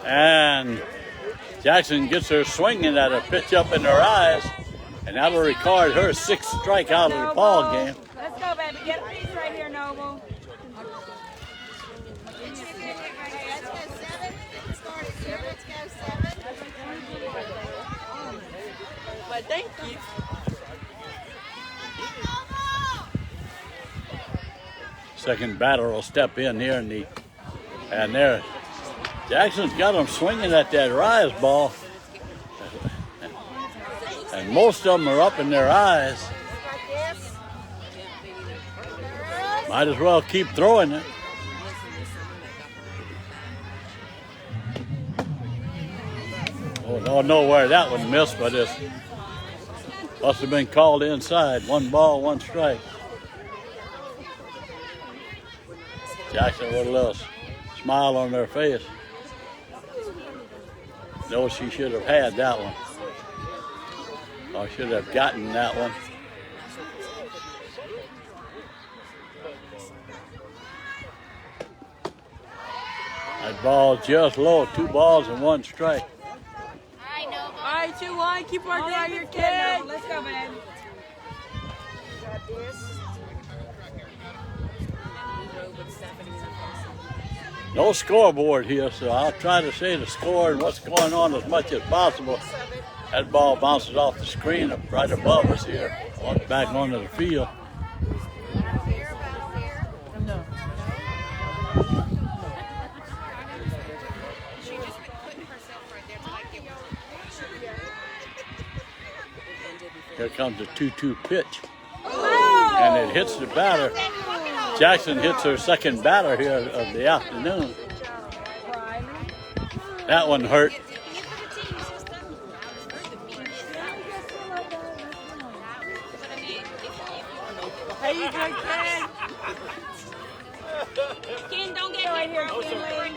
Speaker 3: And Jackson gets her swinging at a pitch up in her eyes, and that'll record her 6th strikeout of the ball game.
Speaker 5: Let's go, baby. Get a piece right here, Noble. But thank you.
Speaker 3: Second batter will step in here, and there, Jackson's got them swinging at that rise ball, and most of them are up in their eyes. Might as well keep throwing it. Oh, don't know where that one missed, but it must have been called inside. 1 ball, 1 strike. Jackson with a little smile on their face. Knows she should have had that one. Or should have gotten that one. That ball just low. 2 balls and 1 strike.
Speaker 5: All right, 2-1. Keep working on your kid. Let's go, man.
Speaker 3: No scoreboard here, so I'll try to say the score and what's going on as much as possible. That ball bounces off the screen up right above us here, back onto the field. Here comes the 2-2 pitch, and it hits the batter. Jackson hits her second batter here of the afternoon. That one hurt.
Speaker 5: How you doing, Ken?
Speaker 6: Ken, don't get
Speaker 5: Right here, Kinley.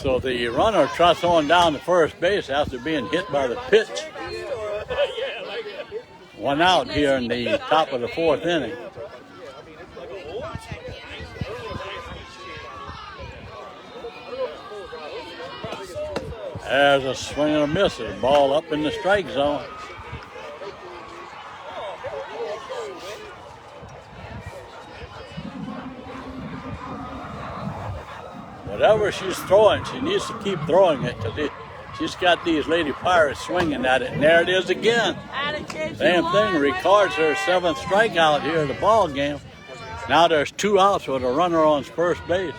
Speaker 3: So the runner trots on down to first base after being hit by the pitch. 1 out here in the top of the fourth inning. There's a swing and a miss. The ball up in the strike zone. Whatever she's throwing, she needs to keep throwing it because she's got these Lady Pirates swinging at it. And there it is again. Same thing, records her 7th strikeout here in the ball game. Now there's 2 outs with a runner on first base.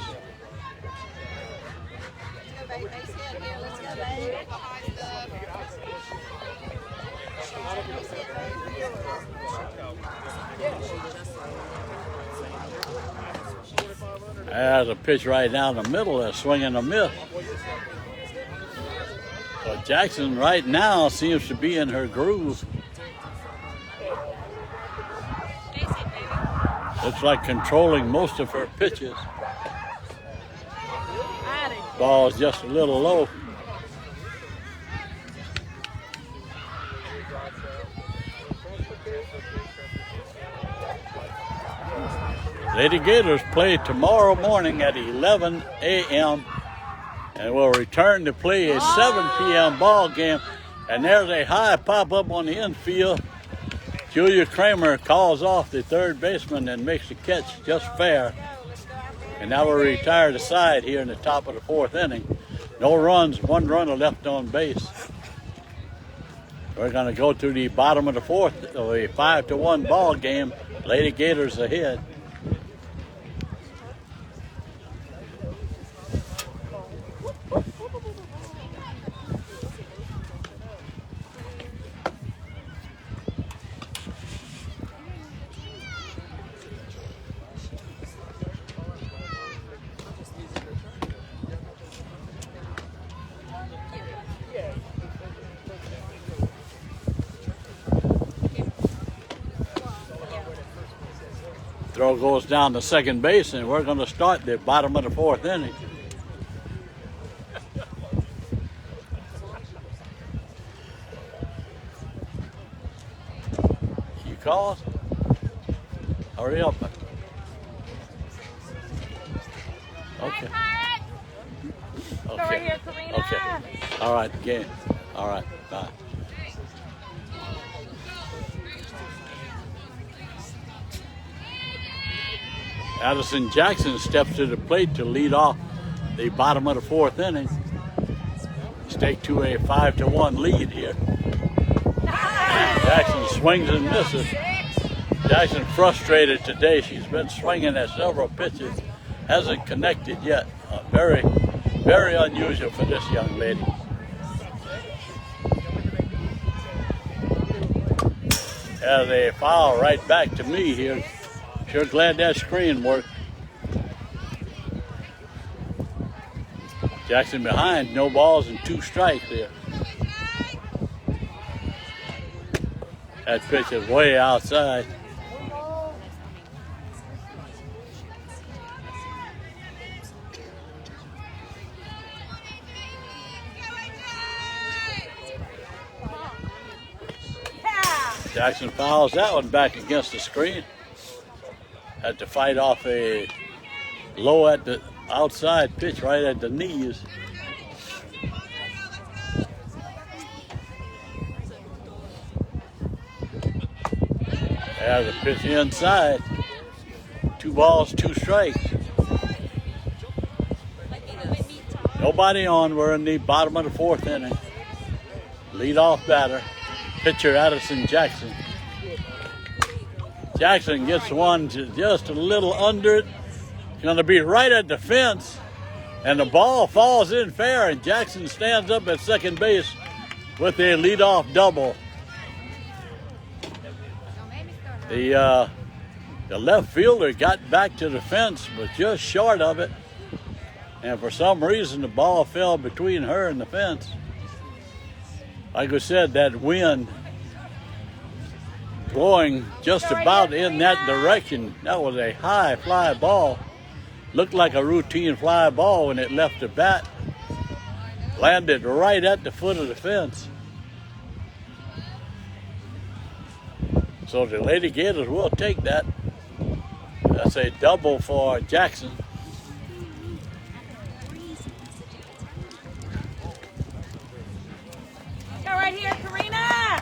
Speaker 3: There's a pitch right down the middle, a swing and a miss. So Jackson right now seems to be in her groove. Looks like controlling most of her pitches. Ball's just a little low. Lady Gators play tomorrow morning at 11 a.m. and will return to play a 7 p.m. ball game And there's a high pop up on the infield. Julia Kramer calls off the third baseman and makes the catch just fair. And now we're retired aside here in the top of the fourth inning. No runs, one runner left on base. We're going to go to the bottom of the fourth, a 5-1 ball game. Lady Gators ahead. Throw goes down to second base, and we're going to start the bottom of the fourth inning. You call us? Hurry up. Okay. Okay. Okay. All right, game. All right, bye. Addison Jackson steps to the plate to lead off the bottom of the fourth inning. Stake to a 5-1 lead here. Jackson swings and misses. Jackson frustrated today. She's been swinging at several pitches. Hasn't connected yet. Very, very unusual for this young lady. As a foul right back to me here. Sure glad that screen worked. Jackson behind, no balls and 2 strikes there. That pitch is way outside. Jackson fouls that one back against the screen. Had to fight off a low at the outside pitch right at the knees. There's a pitch inside. 2 balls, 2 strikes. Nobody on. We're in the bottom of the fourth inning. Leadoff batter, pitcher Addison Jackson. Jackson gets one just a little under it. It's going to be right at the fence. And the ball falls in fair, and Jackson stands up at second base with a leadoff double. The left fielder got back to the fence, but just short of it. And for some reason, the ball fell between her and the fence. Like I said, that wind blowing just about in that direction. That was a high fly ball. Looked like a routine fly ball when it left the bat. Landed right at the foot of the fence. So the Lady Gators will take that. That's a double for Jackson.
Speaker 5: Go right here, Karina.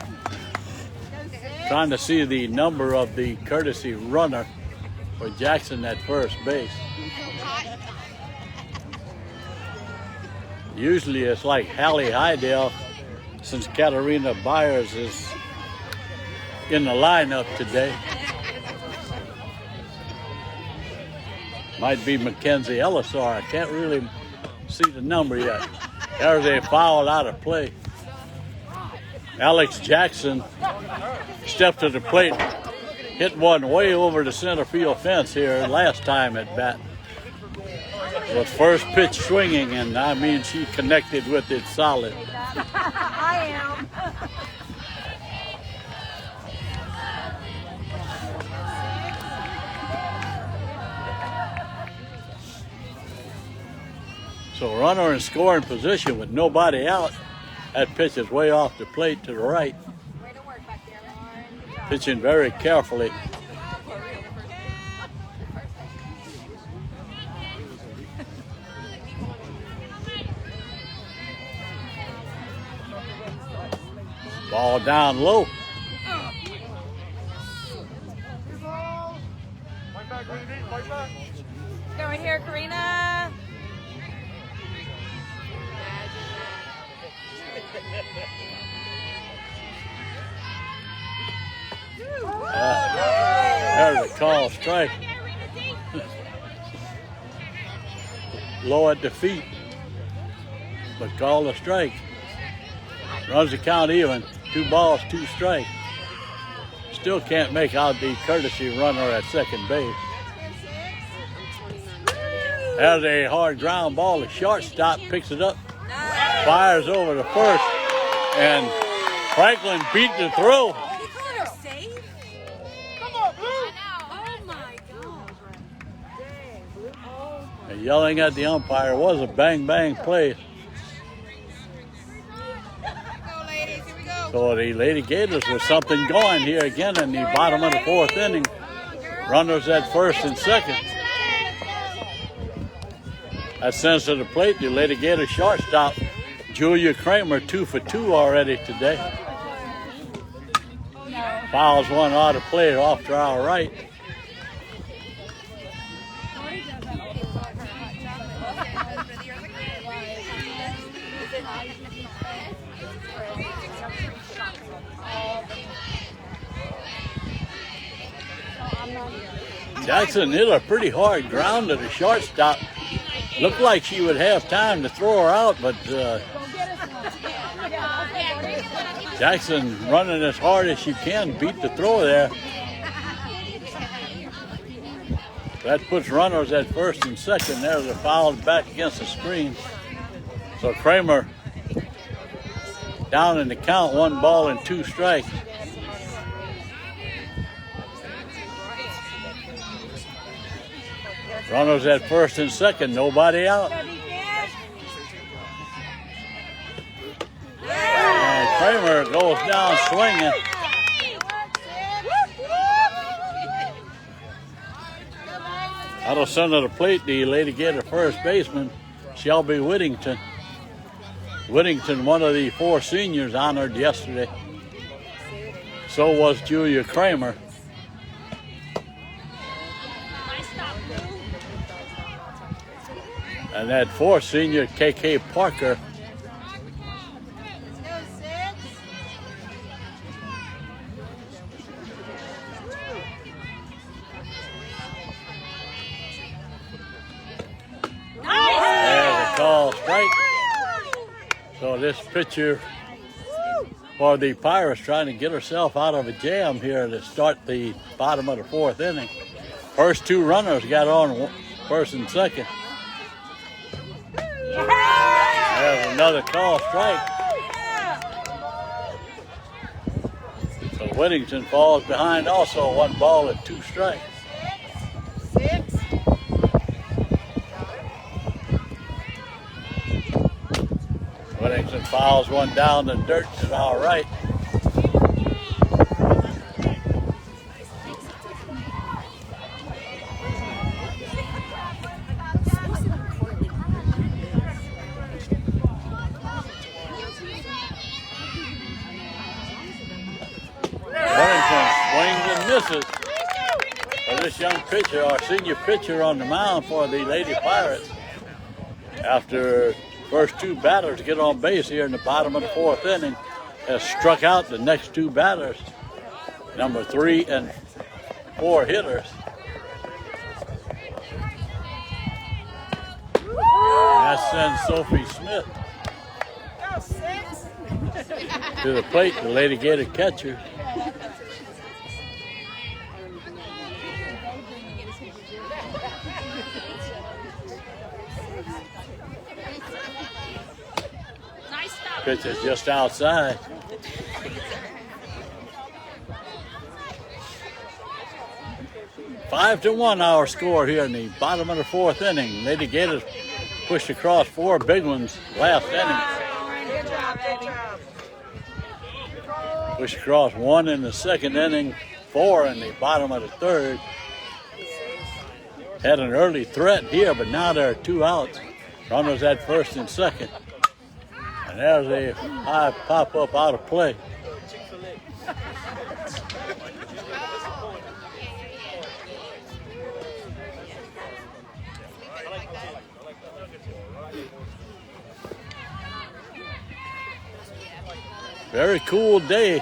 Speaker 3: Trying to see the number of the courtesy runner for Jackson at first base. Usually it's like Hallie Hydell, since Katarina Byers is in the lineup today. Might be Mackenzie Ellisar. I can't really see the number yet. There's a foul out of play. Alex Jackson stepped to the plate, hit one way over the center field fence here last time at bat. With first pitch swinging, and I mean she connected with it solid.
Speaker 5: I am.
Speaker 3: So runner in scoring position with nobody out. That pitch is way off the plate to the right. Pitching very carefully. Ball down low.
Speaker 5: Go right here, Karina.
Speaker 3: There's a call strike. Low at the feet, but called a strike. Runs the count even. 2 balls, 2 strikes. Still can't make out the courtesy runner at second base. There's a hard ground ball. The shortstop picks it up, fires over to first, and Franklin beat the throw. And yelling at the umpire was a bang play. So the Lady Gators with something going here again in the bottom of the 4th inning. Runners at first and second. That sends to the plate the Lady Gators shortstop, Julia Kramer, 2 for 2 already today. Fouls one out of play off to our right. Jackson hit a pretty hard ground to the shortstop. Looked like she would have time to throw her out, but Jackson running as hard as she can, beat the throw there. That puts runners at first and second. There's a foul back against the screen. So Kramer down in the count, 1 ball and 2 strikes. Runners at first and second, nobody out. And Kramer goes down swinging. That'll send to the plate the Lady Gator first baseman, Shelby Whittington. Whittington, one of the 4 seniors honored yesterday. So was Julia Kramer. And that 4th senior, KK Parker. There's a call strike. So this pitcher for the Pirates trying to get herself out of a jam here to start the bottom of the 4th inning. First 2 runners got on first and second. There's another call strike. So Whittington falls behind also, 1 ball and 2 strikes. Whittington fouls one down the dirt to our right. For this young pitcher, our senior pitcher on the mound for the Lady Pirates. After first 2 batters get on base here in the bottom of the 4th inning, has struck out the next 2 batters, number 3 and 4 hitters. And that sends Sophie Smith to the plate, the Lady Gator catcher. Pitch is just outside. Five to 1 our score here in the bottom of the 4th inning. Lady Gators pushed across 4 big ones last inning.
Speaker 5: Good job, baby.
Speaker 3: Pushed across 1 in the 2nd inning, 4 in the bottom of the 3rd. Had an early threat here, but now there are 2 outs. Runners at first and second. And there's a high pop-up out of play. Very cool day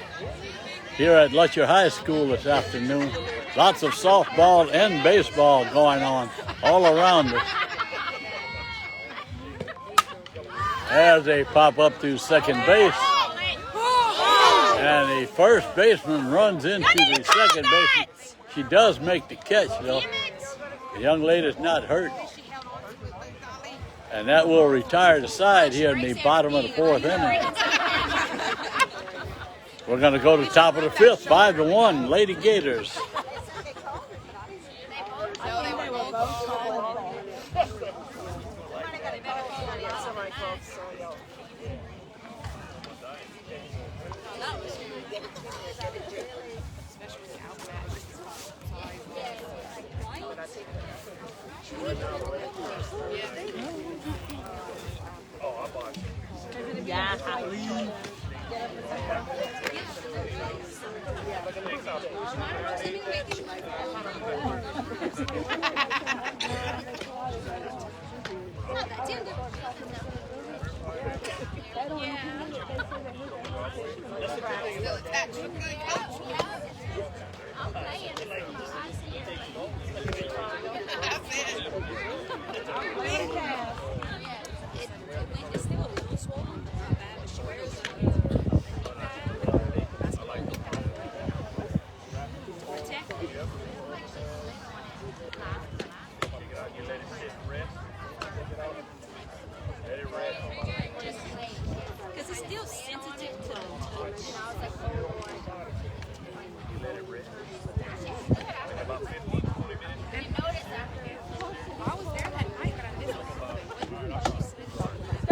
Speaker 3: here at Lutcher High School this afternoon. Lots of softball and baseball going on all around us. As they pop up to second base. And the first baseman runs into the second baseman. She does make the catch, though. The young lady's not hurt. And that will retire the side here in the bottom of the fourth inning. We're going to go to the top of the fifth, 5-1, Lady Gators.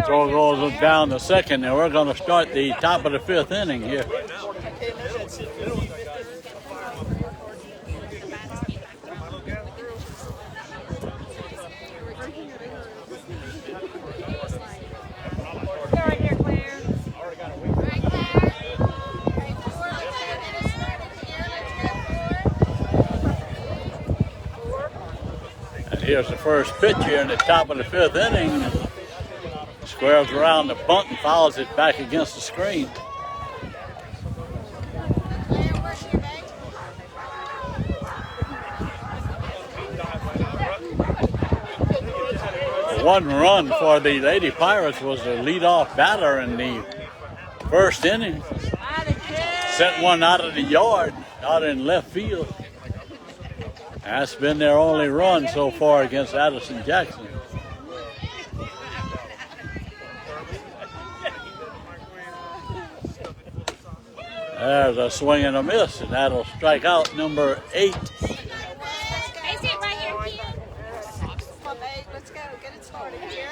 Speaker 3: Throw goes down the second, and we're going to start the top of the fifth inning here. And here's the first pitch here in the top of the fifth inning. Squares around the bunt and fouls it back against the screen. One run for the Lady Pirates was the leadoff batter in the first inning. Sent one out of the yard, out in left field. That's been their only run so far against Addison Jackson. There's a swing and a miss, and that'll strike out number 8.
Speaker 5: Let's go. Get it started here.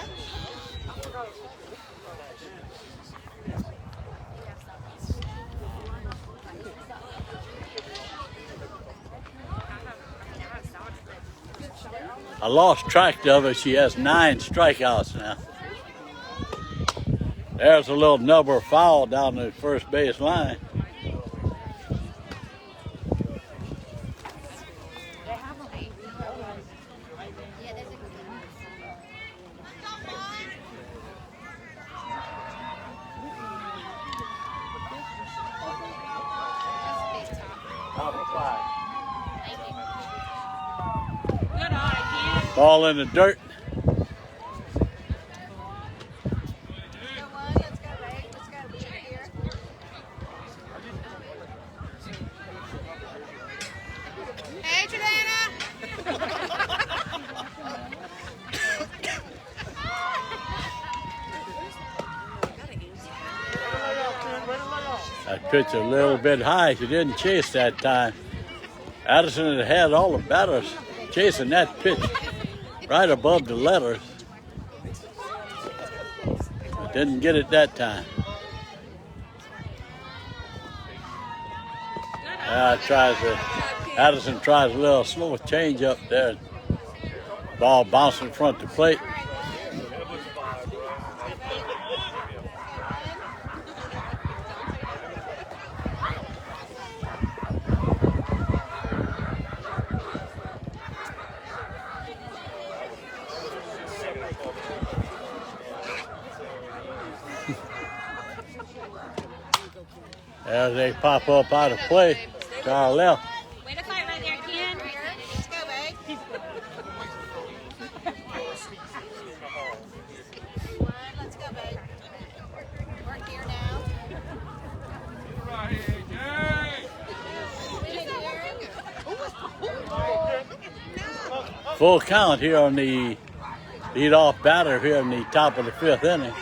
Speaker 3: I lost track of her. She has 9 strikeouts now. There's a little number foul down the first base line. Ball in the dirt.
Speaker 6: Hey, Jordana.
Speaker 3: That pitch a little bit high. She didn't chase that time. Addison had had all the batters chasing that pitch right above the letters. But didn't get it that time. Addison tries a little slow change up there. Ball bouncing in front of the plate. As they pop up out of play to our left.
Speaker 5: Way to fight right there, Ken.
Speaker 6: Let's go, babe. Let's go, babe. Work here now.
Speaker 3: Full count here on the lead-off batter here in the top of the 5th inning.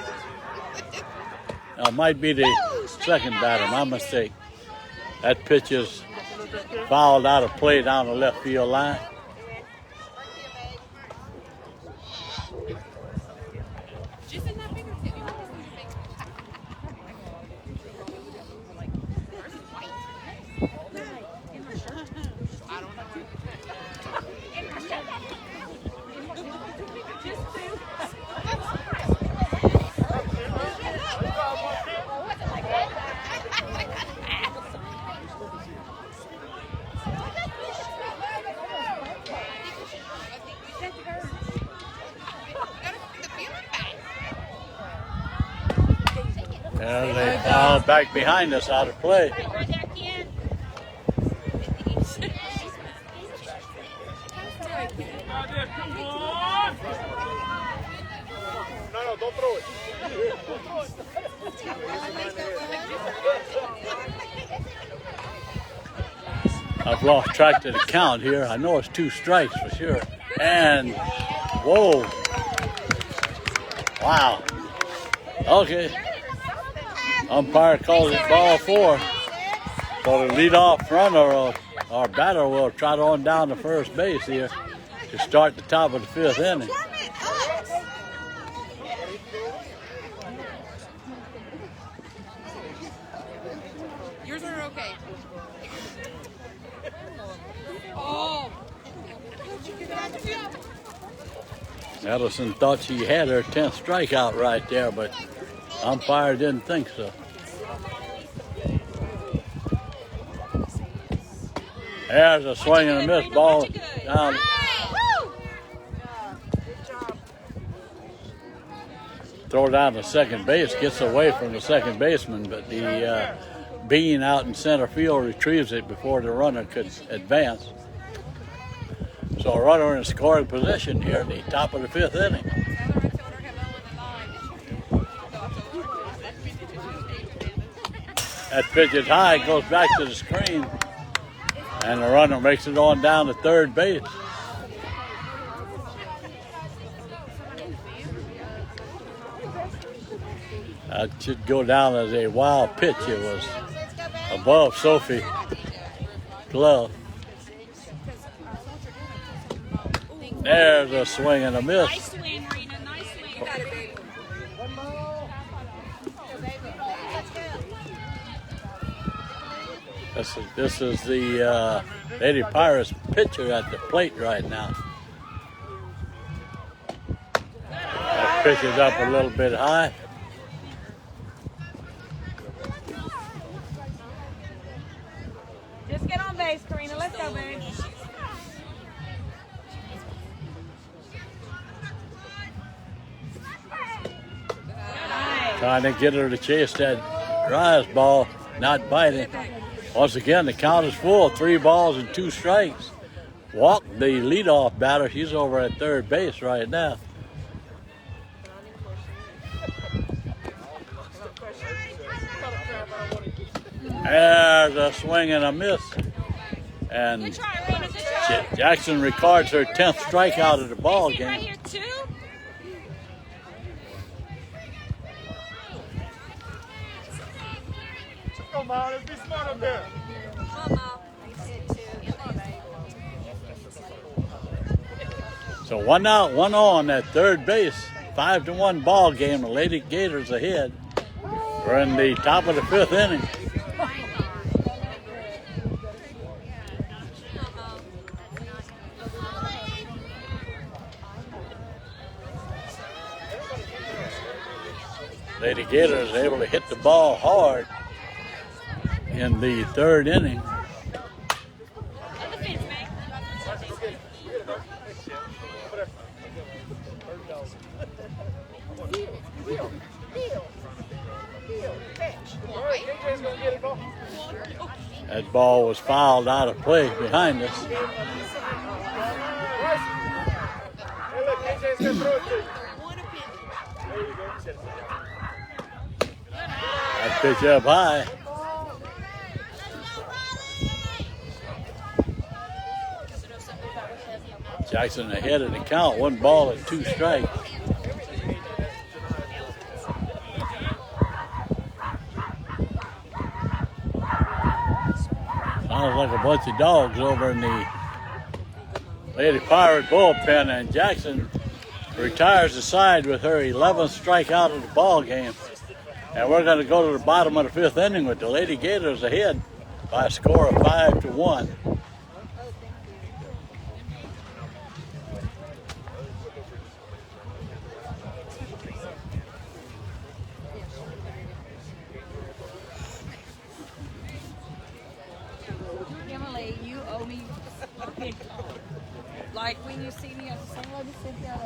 Speaker 3: Might be the second batter, my mistake. That pitch is fouled out of play down the left field line. As they foul back behind us out of play.
Speaker 5: Right there, Ken.
Speaker 1: No, don't throw it.
Speaker 3: I've lost track of the count here. I know it's 2 strikes for sure. And, whoa. Wow. Okay. Umpire calls it ball 4. So the leadoff runner, our batter, will trot on down to first base here to start the top of the 5th inning.
Speaker 6: Yours are okay. Oh.
Speaker 3: Edison thought she had her 10th strikeout right there, but umpire didn't think so. There's a swing and a miss ball down. Throw down to second base, gets away from the second baseman, but the bean out in center field retrieves it before the runner could advance. So a runner in scoring position here at the top of the 5th inning. That pitch is high, goes back to the screen, and the runner makes it on down to third base. That should go down as a wild pitch. It was above Sophie's glove. There's a swing and a miss.
Speaker 5: Nice swing, Rena. Nice swing.
Speaker 3: This is the Lady Pirates pitcher at the plate right now. That pitch is up a little bit high.
Speaker 5: Just get on base, Karina. Let's go, baby.
Speaker 3: Trying to get her to chase that rise ball, not biting. Once again, the count is full. 3 balls and 2 strikes. Walk the leadoff batter. She's over at third base right now. There's a swing and a miss. And Jackson records her 10th strikeout of the ball game.
Speaker 5: Right here, too.
Speaker 1: Come on, let's be smart up there.
Speaker 3: So 1 out, 1 on at third base. 5-1 ball game. The Lady Gators ahead. We're in the top of the 5th inning. Lady Gators able to hit the ball hard in the 3rd inning. That ball was fouled out of play behind us.
Speaker 1: Hey, look, KJ's gonna throw it to you. There you go.
Speaker 3: That pitch up high. Jackson ahead of the count, 1 ball and 2 strikes. Sounds like a bunch of dogs over in the Lady Pirate bullpen, and Jackson retires the side with her 11th strikeout of the ball game. And we're going to go to the bottom of the 5th inning with the Lady Gators ahead by a score of 5-1.
Speaker 2: Emily, you owe me big time. Like when you see me, I just say, let me sit down.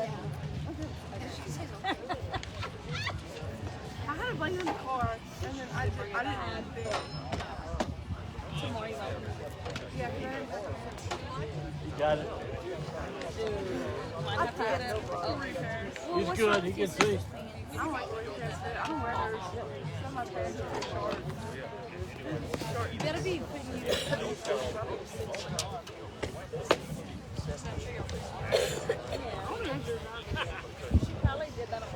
Speaker 5: I had a blanket in the car, and then I didn't add it. Yeah, can
Speaker 3: You got it.
Speaker 5: I get it.
Speaker 3: He's good. He can see.
Speaker 5: I don't like wearing pants. I don't wear hers. Some of my pants are too short. You better be putting you. She probably did that on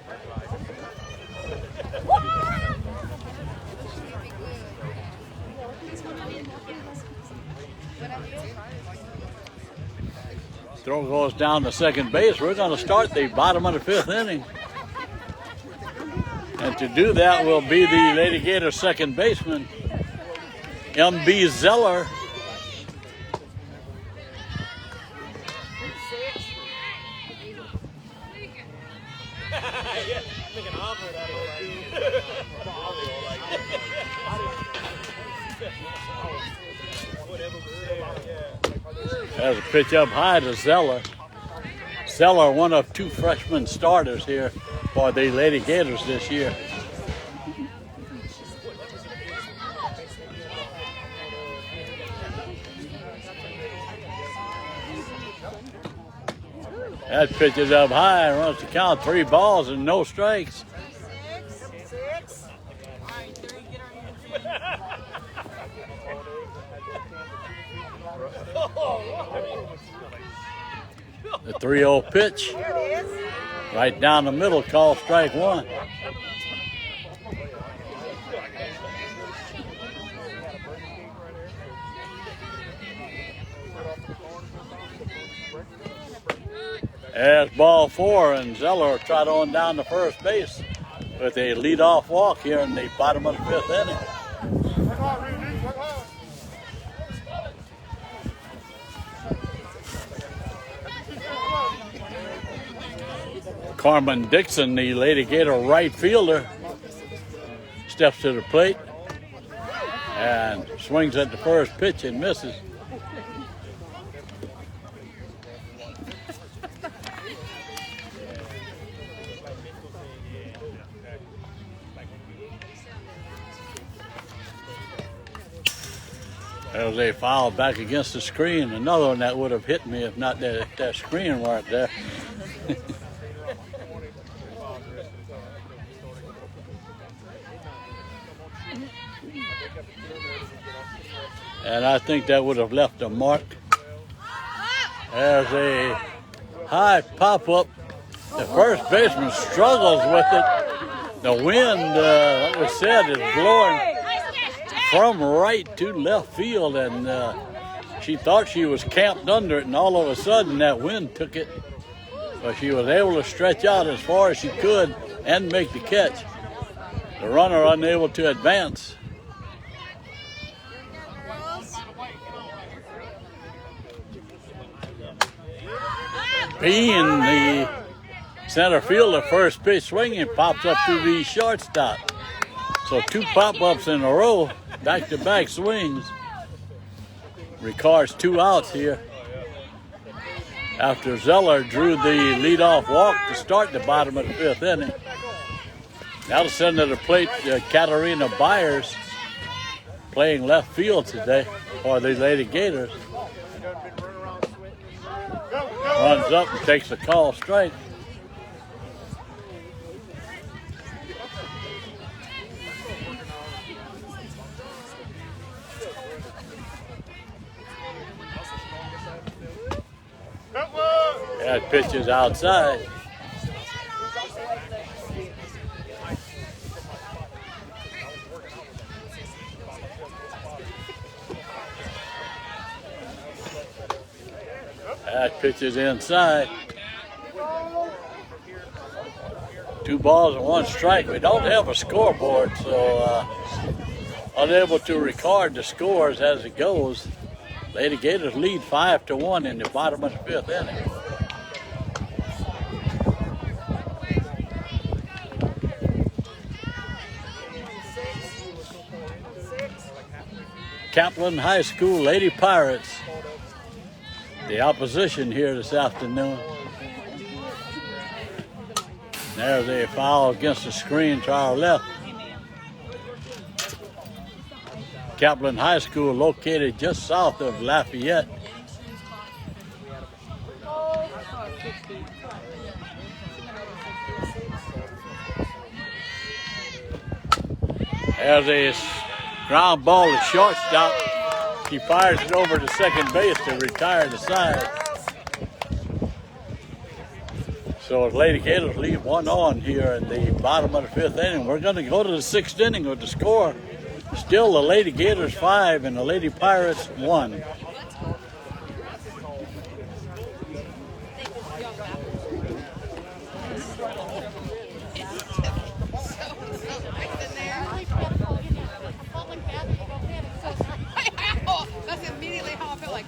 Speaker 3: Throw goes down to second base. We're going to start the bottom of the 5th inning. And to do that will be the Lady Gator second baseman, M.B. Zeller. There's a pitch up high to Zeller. Zeller, one of 2 freshman starters here for the Lady Gators this year. That pitch is up high and runs the count, 3 balls and no strikes. The 3-0 pitch, right down the middle, called strike 1. There's ball 4, and Zeller trot on down to first base with a leadoff walk here in the bottom of the 5th inning. Carmen Dixon, the Lady Gator right fielder, steps to the plate and swings at the first pitch and misses. There was a foul back against the screen. Another one that would have hit me if not that screen weren't there. And I think that would have left a mark. There's a high pop-up. The first baseman struggles with it. The wind, like we said, is blowing from right to left field, and she thought she was camped under it, and all of a sudden that wind took it. But she was able to stretch out as far as she could and make the catch. The runner unable to advance. Bean, the center fielder, first pitch swinging, pops up to the shortstop. So 2 pop-ups in a row, back-to-back swings. Records 2 outs here after Zeller drew the leadoff walk to start the bottom of the 5th inning. Now to send to the plate, Katarina Byers. playing left field today for the Lady Gators. Runs up and takes a call strike. That pitch is outside. That pitch is inside. 2 balls and 1 strike. We don't have a scoreboard, so unable to record the scores as it goes. Lady Gators lead 5-1 in the bottom of the 5th inning. Kaplan High School Lady Pirates, the opposition here this afternoon. There's a foul against the screen to our left. Kaplan High School located just south of Lafayette. There's a ground ball to shortstop. He fires it over to second base to retire the side. So Lady Gators lead 1 on here in the bottom of the 5th inning. We're going to go to the 6th inning with the score. Still the Lady Gators 5 and the Lady Pirates 1.
Speaker 5: That's immediately how I feel like.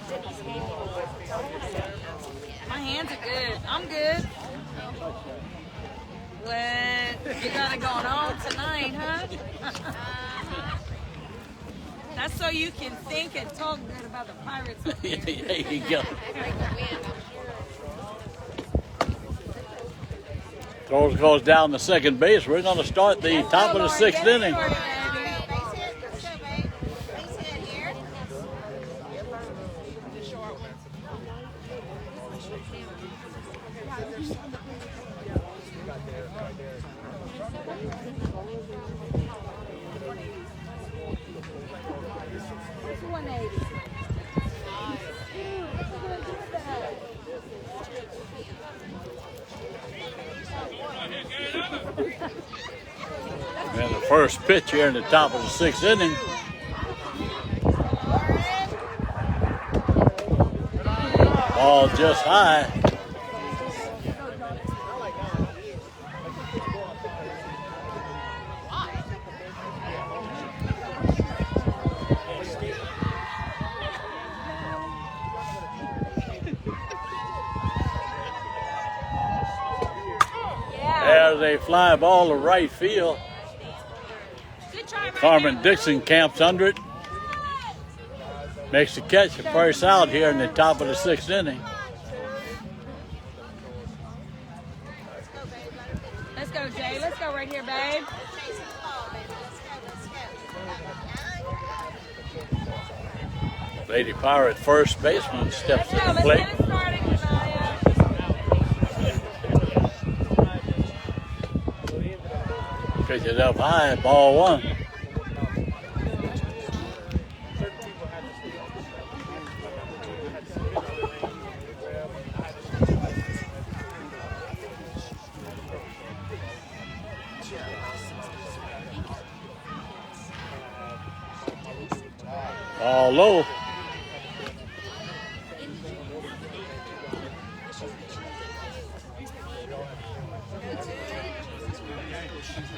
Speaker 2: My hands are good. I'm good. What you got it going on tonight, huh? That's so you can think and talk good about the Pirates.
Speaker 3: There you go. Throws goes down the second base. We're going to start the top of the 6th inning. And the first pitch here in the top of the 6th inning. Ball just high. There's a fly ball to right field. Carmen Dixon camps under it. Makes the catch, the first out here in the top of the 6th inning.
Speaker 2: Let's go, Jay. Let's go right here, babe.
Speaker 3: Lady Pirate first baseman steps to the
Speaker 2: Let's
Speaker 3: plate.
Speaker 2: get it started, Kanaya.
Speaker 3: Pitch it up high, ball 1. Ball low.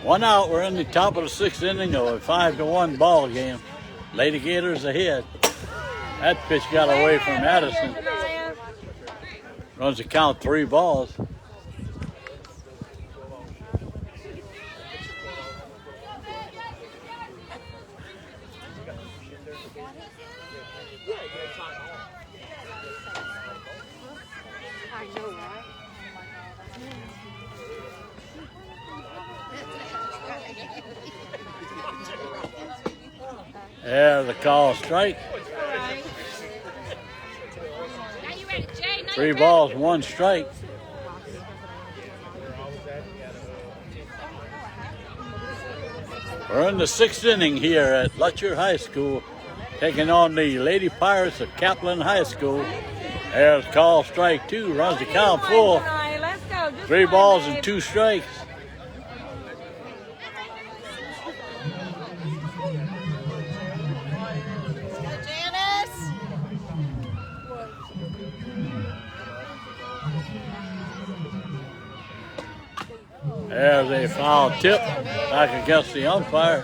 Speaker 3: One out. We're in the top of the 6th inning of a 5-1 ball game. Lady Gators ahead. That pitch got away from Addison. Runs the count 3 balls. There's a call strike.
Speaker 6: Now you ready, Jay? Now
Speaker 3: 3
Speaker 6: you
Speaker 3: balls, 1 strike. We're in the 6th inning here at Lutcher High School, taking on the Lady Pirates of Kaplan High School. There's call strike 2, runs the count full.
Speaker 2: Let's go.
Speaker 3: 3 balls and 2 strikes.
Speaker 6: Go, Janice.
Speaker 3: There's a foul tip back against the umpire.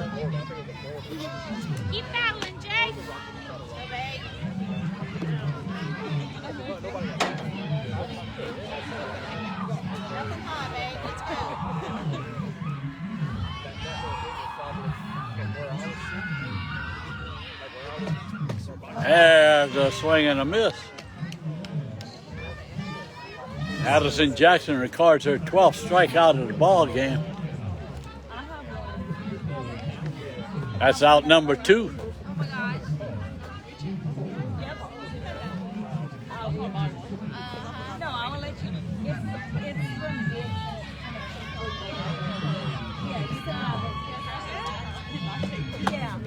Speaker 6: Keep battling, Jay. Go, babe. Nothing hot, babe. Let's go.
Speaker 3: There's a swing and a miss. Addison Jackson records her 12th strikeout of the ball game. That's out number 2.
Speaker 6: Oh, my gosh.
Speaker 2: No, I will let you. It's from yeah.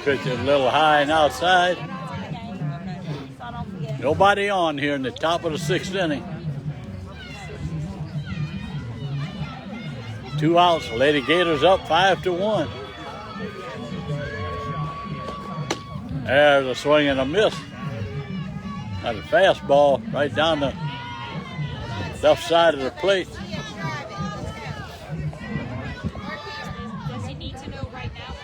Speaker 3: Pitch is a little high and outside. Nobody on here in the top of the 6th inning. 2 outs. Lady Gators up 5-1. There's a swing and a miss. That's a fastball right down the left side of the plate.
Speaker 6: Does he need to know right now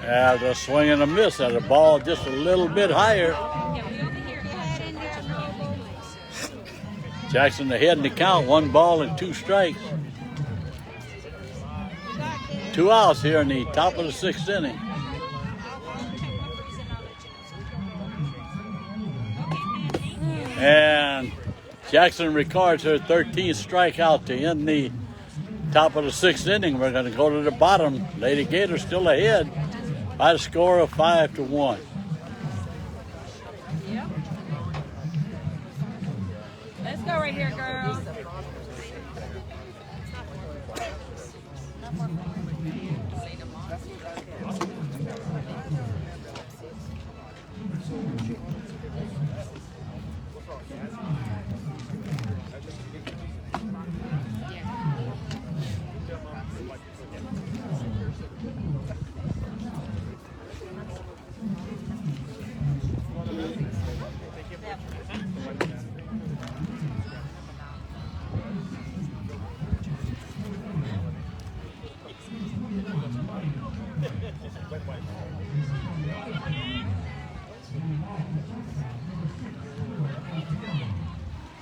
Speaker 3: There's a swing and a miss. That's a ball just a little bit higher. Jackson ahead in the count, 1 ball and 2 strikes. 2 outs here in the top of the 6th inning. And Jackson records her 13th strikeout to end the top of the 6th inning. We're going to go to the bottom. Lady Gators still ahead by the score of 5-1.
Speaker 2: Let's go right here, girl.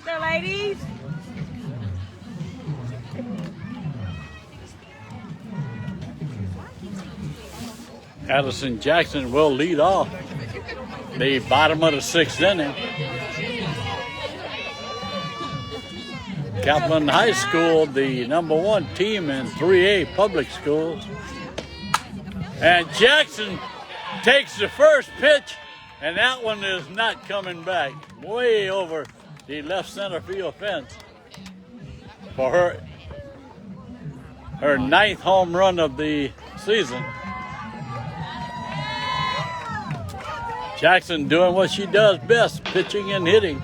Speaker 2: So, ladies.
Speaker 3: Addison Jackson will lead off the bottom of the 6th inning. Kaplan High School, the #1 team in 3A public schools. And Jackson takes the first pitch, and that one is not coming back. Way over the left center field fence for her 9th home run of the season. Jackson doing what she does best, pitching and hitting.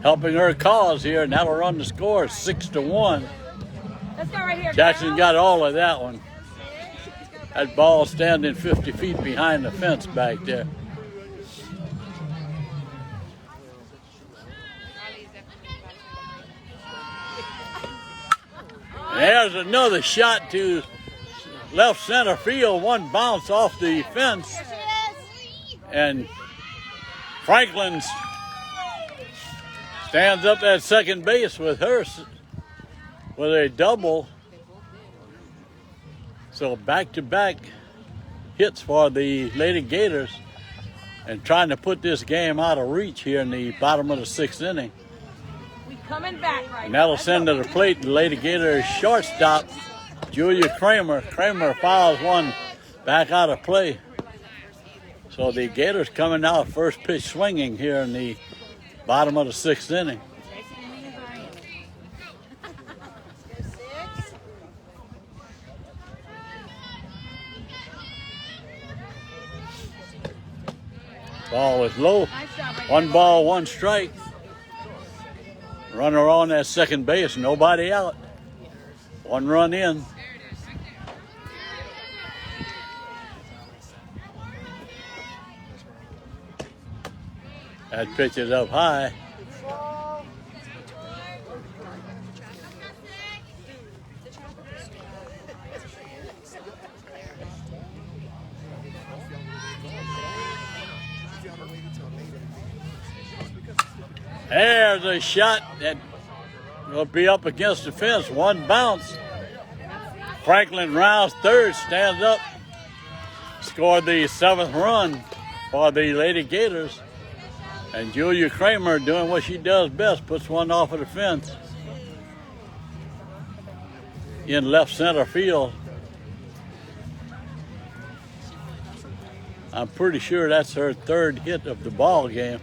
Speaker 3: Helping her cause here, and that'll run the score 6-1.
Speaker 2: Let's go right here,
Speaker 3: Jackson
Speaker 2: girl.
Speaker 3: got all of that one. That ball standing 50 feet behind the fence back there. There's another shot to left center field. One bounce off the fence. And Franklin stands up at second base with a double. So back-to-back hits for the Lady Gators and trying to put this game out of reach here in the bottom of the 6th inning.
Speaker 2: We coming back right
Speaker 3: And
Speaker 2: now.
Speaker 3: that'll send to the plate the Lady Gators shortstop, Julia Kramer. Kramer fouls one back out of play. So the Gators coming out first pitch swinging here in the bottom of the 6th inning. Ball is low. 1 ball, 1 strike. Runner on at second base, nobody out. 1 run in. That pitch is up high. There's a shot that will be up against the fence. 1 bounce. Franklin Rouse, third, stands up. Scored the 7th run for the Lady Gators. And Julia Kramer doing what she does best, puts one off of the fence in left center field. I'm pretty sure that's her 3rd hit of the ball game.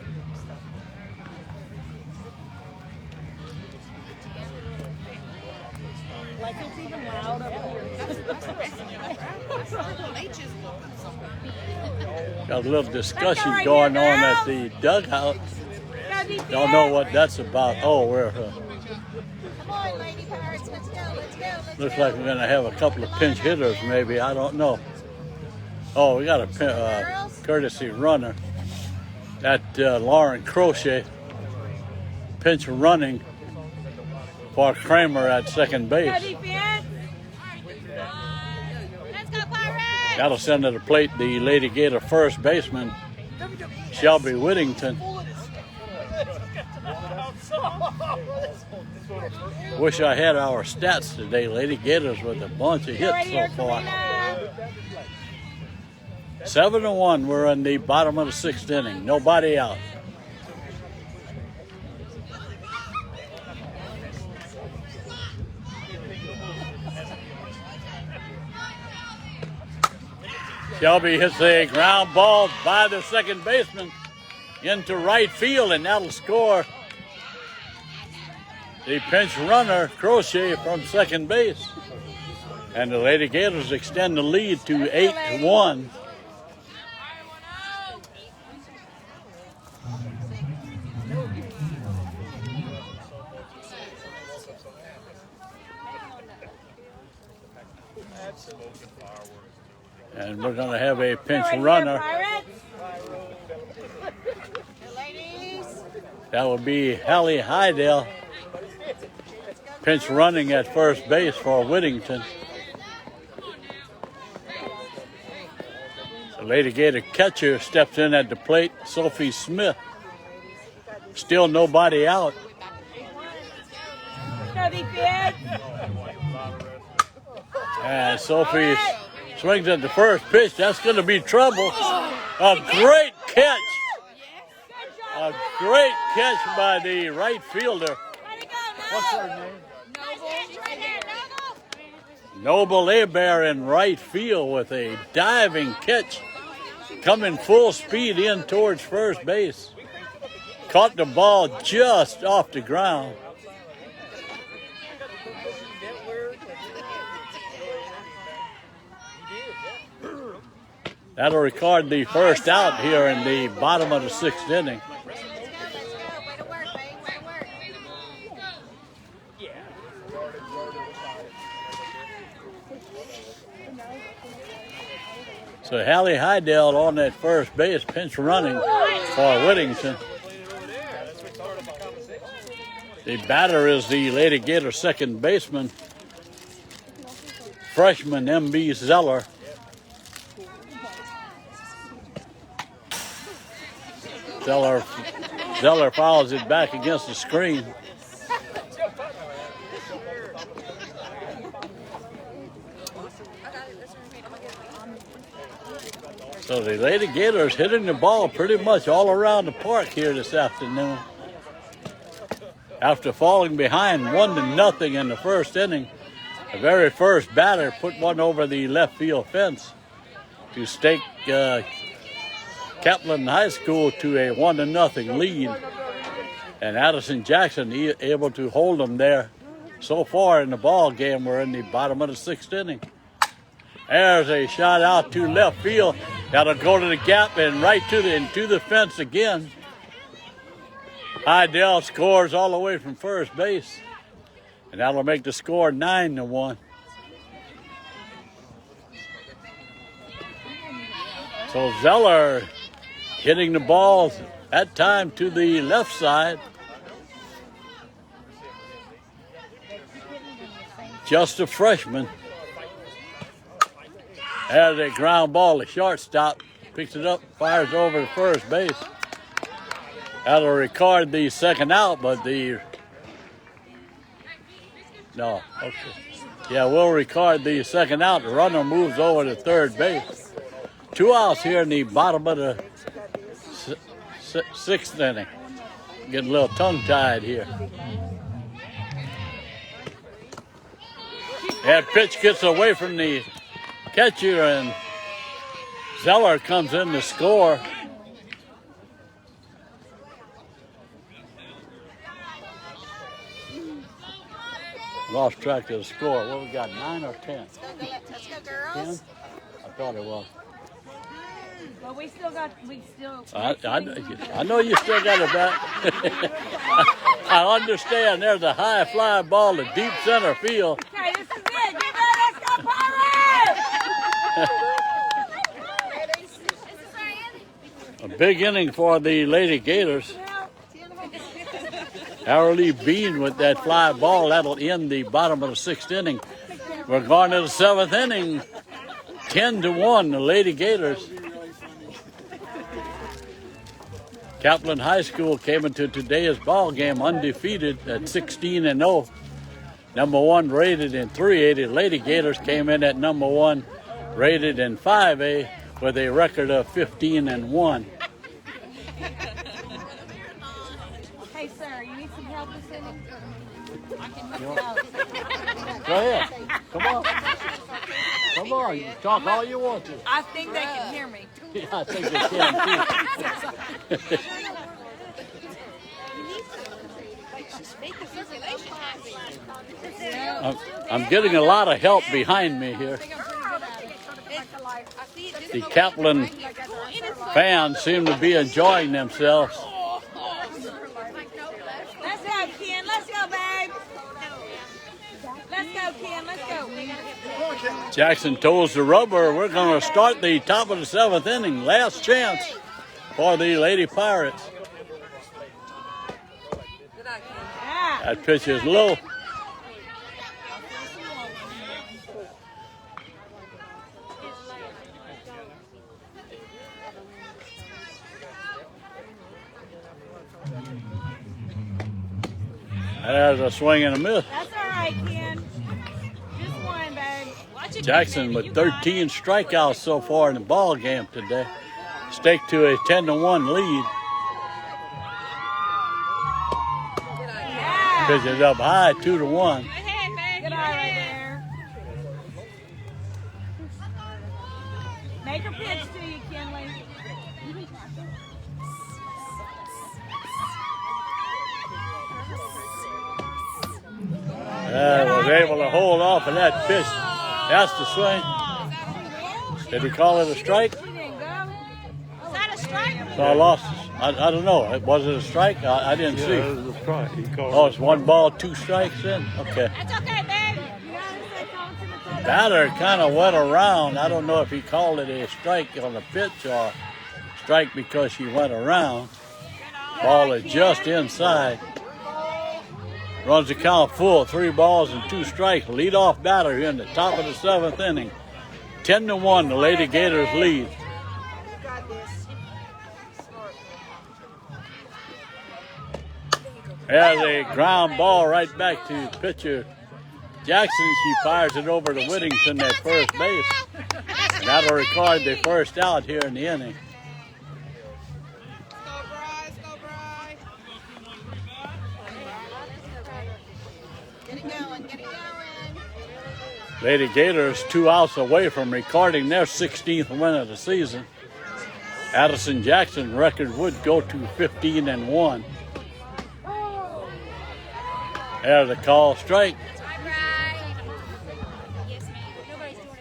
Speaker 2: Like it's even loud up here.
Speaker 3: Got a little discussion going on at the dugout. Don't know what that's about. Oh, we're
Speaker 6: Come on, Lady Pirates, let's go, let's go, let's
Speaker 3: looks
Speaker 6: go.
Speaker 3: like we're gonna have a couple of pinch hitters, maybe. I don't know. Oh, we got a courtesy runner. That Lauren Crochet pinch running for Kramer at second base.
Speaker 6: Let's go, Pirates!
Speaker 3: That'll send to the plate the Lady Gator first baseman, Shelby Whittington. Wish I had our stats today. Lady Gators with a bunch of hits so far. 7-1, we're in the bottom of the 6th inning. Nobody out. Shelby hits a ground ball by the second baseman into right field, and that'll score the pinch runner, Crochet, from second base. And the Lady Gators extend the lead to 8-1. And we're going to have a pinch runner. That will be Hallie Hydell. Pinch running at first base for Whittington. The Lady Gator catcher steps in at the plate, Sophie Smith. Still nobody out. And Sophie swings at the first pitch. That's going to be trouble. A great catch. A great catch by the right fielder. What's her name? Noble Abear in right field with a diving catch. Coming full speed in towards first base. Caught the ball just off the ground. That'll record the first out here in the bottom of the 6th inning. So Hallie Hydell on that first base, pinch running for Whittington. The batter is the Lady Gator second baseman, freshman M.B. Zeller. Zeller fouls it back against the screen. So the Lady Gators hitting the ball pretty much all around the park here this afternoon. After falling behind 1-0 in the first inning, the very first batter put one over the left field fence to stake Kaplan High School to a 1-0 lead. And Addison Jackson able to hold them there. So far in the ball game, we're in the bottom of the 6th inning. There's a shot out to left field. That'll go to the gap and right into the fence again. Idell scores all the way from first base. And that'll make the score 9-1. So Zeller hitting the ball that time to the left side. Just a freshman. There's a ground ball to shortstop. Picks it up, fires over to first base. That'll record the second out, but no, okay. Yeah, we'll record the second out. The runner moves over to third base. 2 outs here in the bottom of the 6th inning. Getting a little tongue-tied here. That pitch gets away from the catcher, and Zeller comes in to score. Lost track of the score. What we got, 9 or 10?
Speaker 6: Let's go, girls.
Speaker 3: 10? I thought it was.
Speaker 2: But we still.
Speaker 3: I know you still got it back. I understand there's a high fly ball to deep center field.
Speaker 2: Okay, this is it. Get ready, let's go, Pirates!
Speaker 3: A big inning for the Lady Gators. Arrowlee Bean with that fly ball. That'll end the bottom of the 6th inning. We're going to the 7th inning. 10-1, the Lady Gators. Kaplan High School came into today's ball game undefeated at 16-0. Number 1 rated in 3A. The Lady Gators came in at number 1 rated in 5A with a record of 15-1.
Speaker 2: Hey, sir, you need some help this inning? I can help you out.
Speaker 3: Go ahead. Come on. Come on. You talk all you want to.
Speaker 2: I think they can hear me.
Speaker 3: Yeah, I think they can too. I'm getting a lot of help behind me here. The Kaplan fans seem to be enjoying themselves.
Speaker 2: Let's go, Ken. Let's go, babe. Let's go, Ken. Let's go.
Speaker 3: Jackson toes the rubber. We're going to start the top of the 7th inning. Last chance for the Lady Pirates. That pitch is low. There's a swing and a miss.
Speaker 2: That's all right, Ken. Just one, babe. Watch it,
Speaker 3: Jackson with 13 strikeouts so far in the ball game today. Staked to a 10-1 lead.
Speaker 2: Yeah.
Speaker 3: Pitch is up high, 2-1.
Speaker 2: Good ahead, babe. Get out right there. Make her pitch to you, Kenley.
Speaker 3: Was able to hold off of that pitch. That's the swing. Did he call it a strike?
Speaker 2: She didn't go. Is that a strike?
Speaker 3: So I lost. I don't know. Was it a strike? I didn't see.
Speaker 7: It was a strike. He called
Speaker 3: Oh, it's 1 ball, 2 strikes then? Okay.
Speaker 2: That's okay, babe.
Speaker 3: Batter kind of went around. I don't know if he called it a strike on the pitch or strike because she went around. Ball is just inside. Runs the count full, 3 balls and 2 strikes. Leadoff batter here in the top of the 7th inning. 10-1, the Lady Gators lead. There's a ground ball right back to pitcher Jackson. She fires it over to Whittington at first base. And that'll record the first out here in the inning.
Speaker 6: Get it going, get it going.
Speaker 3: Lady Gators 2 outs away from recording their 16th win of the season. Addison Jackson's record would go to 15-1. There's the call strike.
Speaker 6: Yes, ma'am. Nobody's doing it.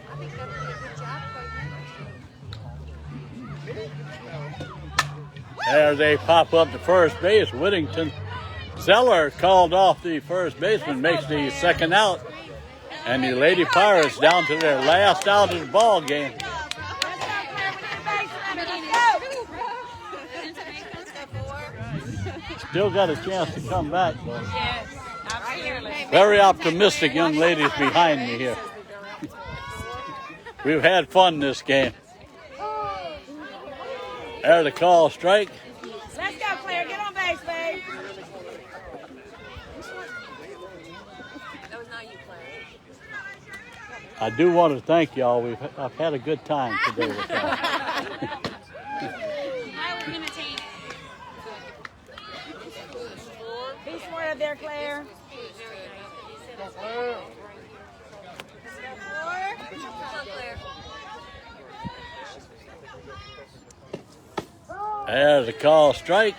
Speaker 6: I think that'll be a good job for you.
Speaker 3: There they pop up to first base. Whittington Zeller called off the first baseman, makes the second out. And the Lady Pirates down to their last out of the ball game. Still got a chance to come back, though.
Speaker 2: Yes, absolutely.
Speaker 3: Very optimistic young ladies behind me here. We've had fun this game. There's the call strike.
Speaker 2: Let's go, Claire. Get on base, babe. That was not you, Claire.
Speaker 3: I do want to thank y'all. I've had a good time today with y'all.
Speaker 6: I will imitate.
Speaker 2: Be smart up there, Claire.
Speaker 3: There's the call strike.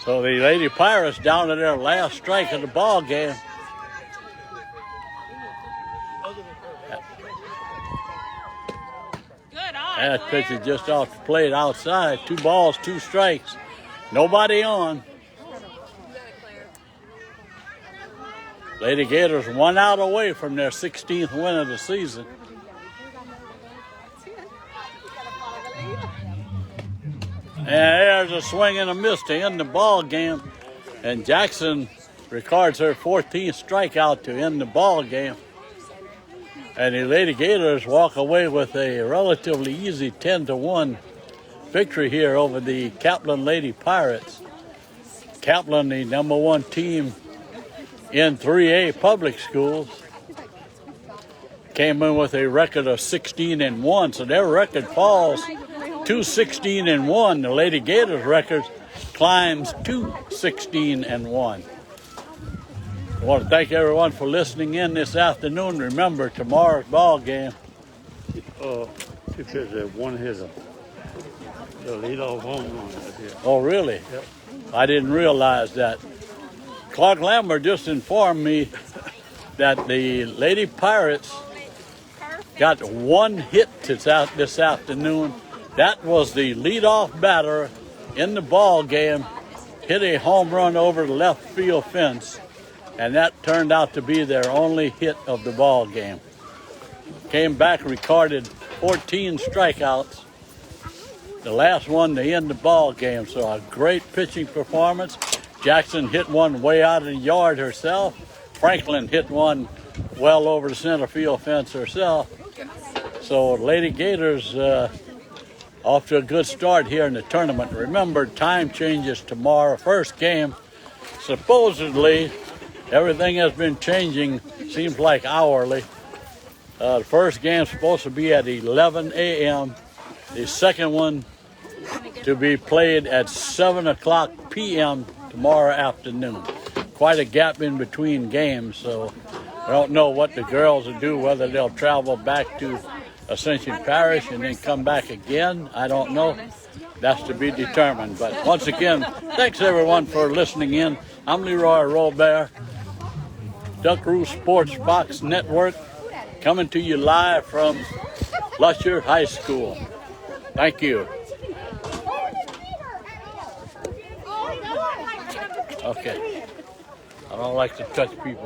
Speaker 3: So the Lady Pirates down to their last strike of the ball game.
Speaker 2: Good eye,
Speaker 3: That
Speaker 2: Claire.
Speaker 3: pitch is just off the plate outside. 2 balls, 2 strikes. Nobody on. Lady Gators 1 out away from their 16th win of the season. And there's a swing and a miss to end the ball game. And Jackson records her 14th strikeout to end the ball game. And the Lady Gators walk away with a relatively easy 10-1 victory here over the Kaplan Lady Pirates. Kaplan, the #1 team in 3A public schools, came in with a record of 16-1. So their record falls to 16-1. The Lady Gators record climbs to 16-1. I want to thank everyone for listening in this afternoon. Remember, tomorrow's ball game.
Speaker 8: Two pitchers, one hitter. The leadoff home run right here.
Speaker 3: Oh, really?
Speaker 8: Yep.
Speaker 3: I didn't realize that. Clark Lambert just informed me that the Lady Pirates got 1 hit this afternoon. That was the leadoff batter in the ball game, hit a home run over the left field fence, and that turned out to be their only hit of the ball game. Came back, recorded 14 strikeouts, the last one to end the ball game. So a great pitching performance. Jackson hit one way out of the yard herself. Franklin hit one well over the center field fence herself. So Lady Gators off to a good start here in the tournament. Remember, time changes tomorrow. First game, supposedly, everything has been changing, seems like hourly. The first game's supposed to be at 11 a.m. The second one to be played at 7 o'clock p.m. tomorrow afternoon. Quite a gap in between games, so I don't know what the girls will do, whether they'll travel back to Ascension Parish and then come back again. I don't know. That's to be determined. But once again, thanks everyone for listening in. I'm Leroy Robert, Dunkaroo Sports Box Network, coming to you live from Lusher High School. Thank you. Okay. I don't like to touch people.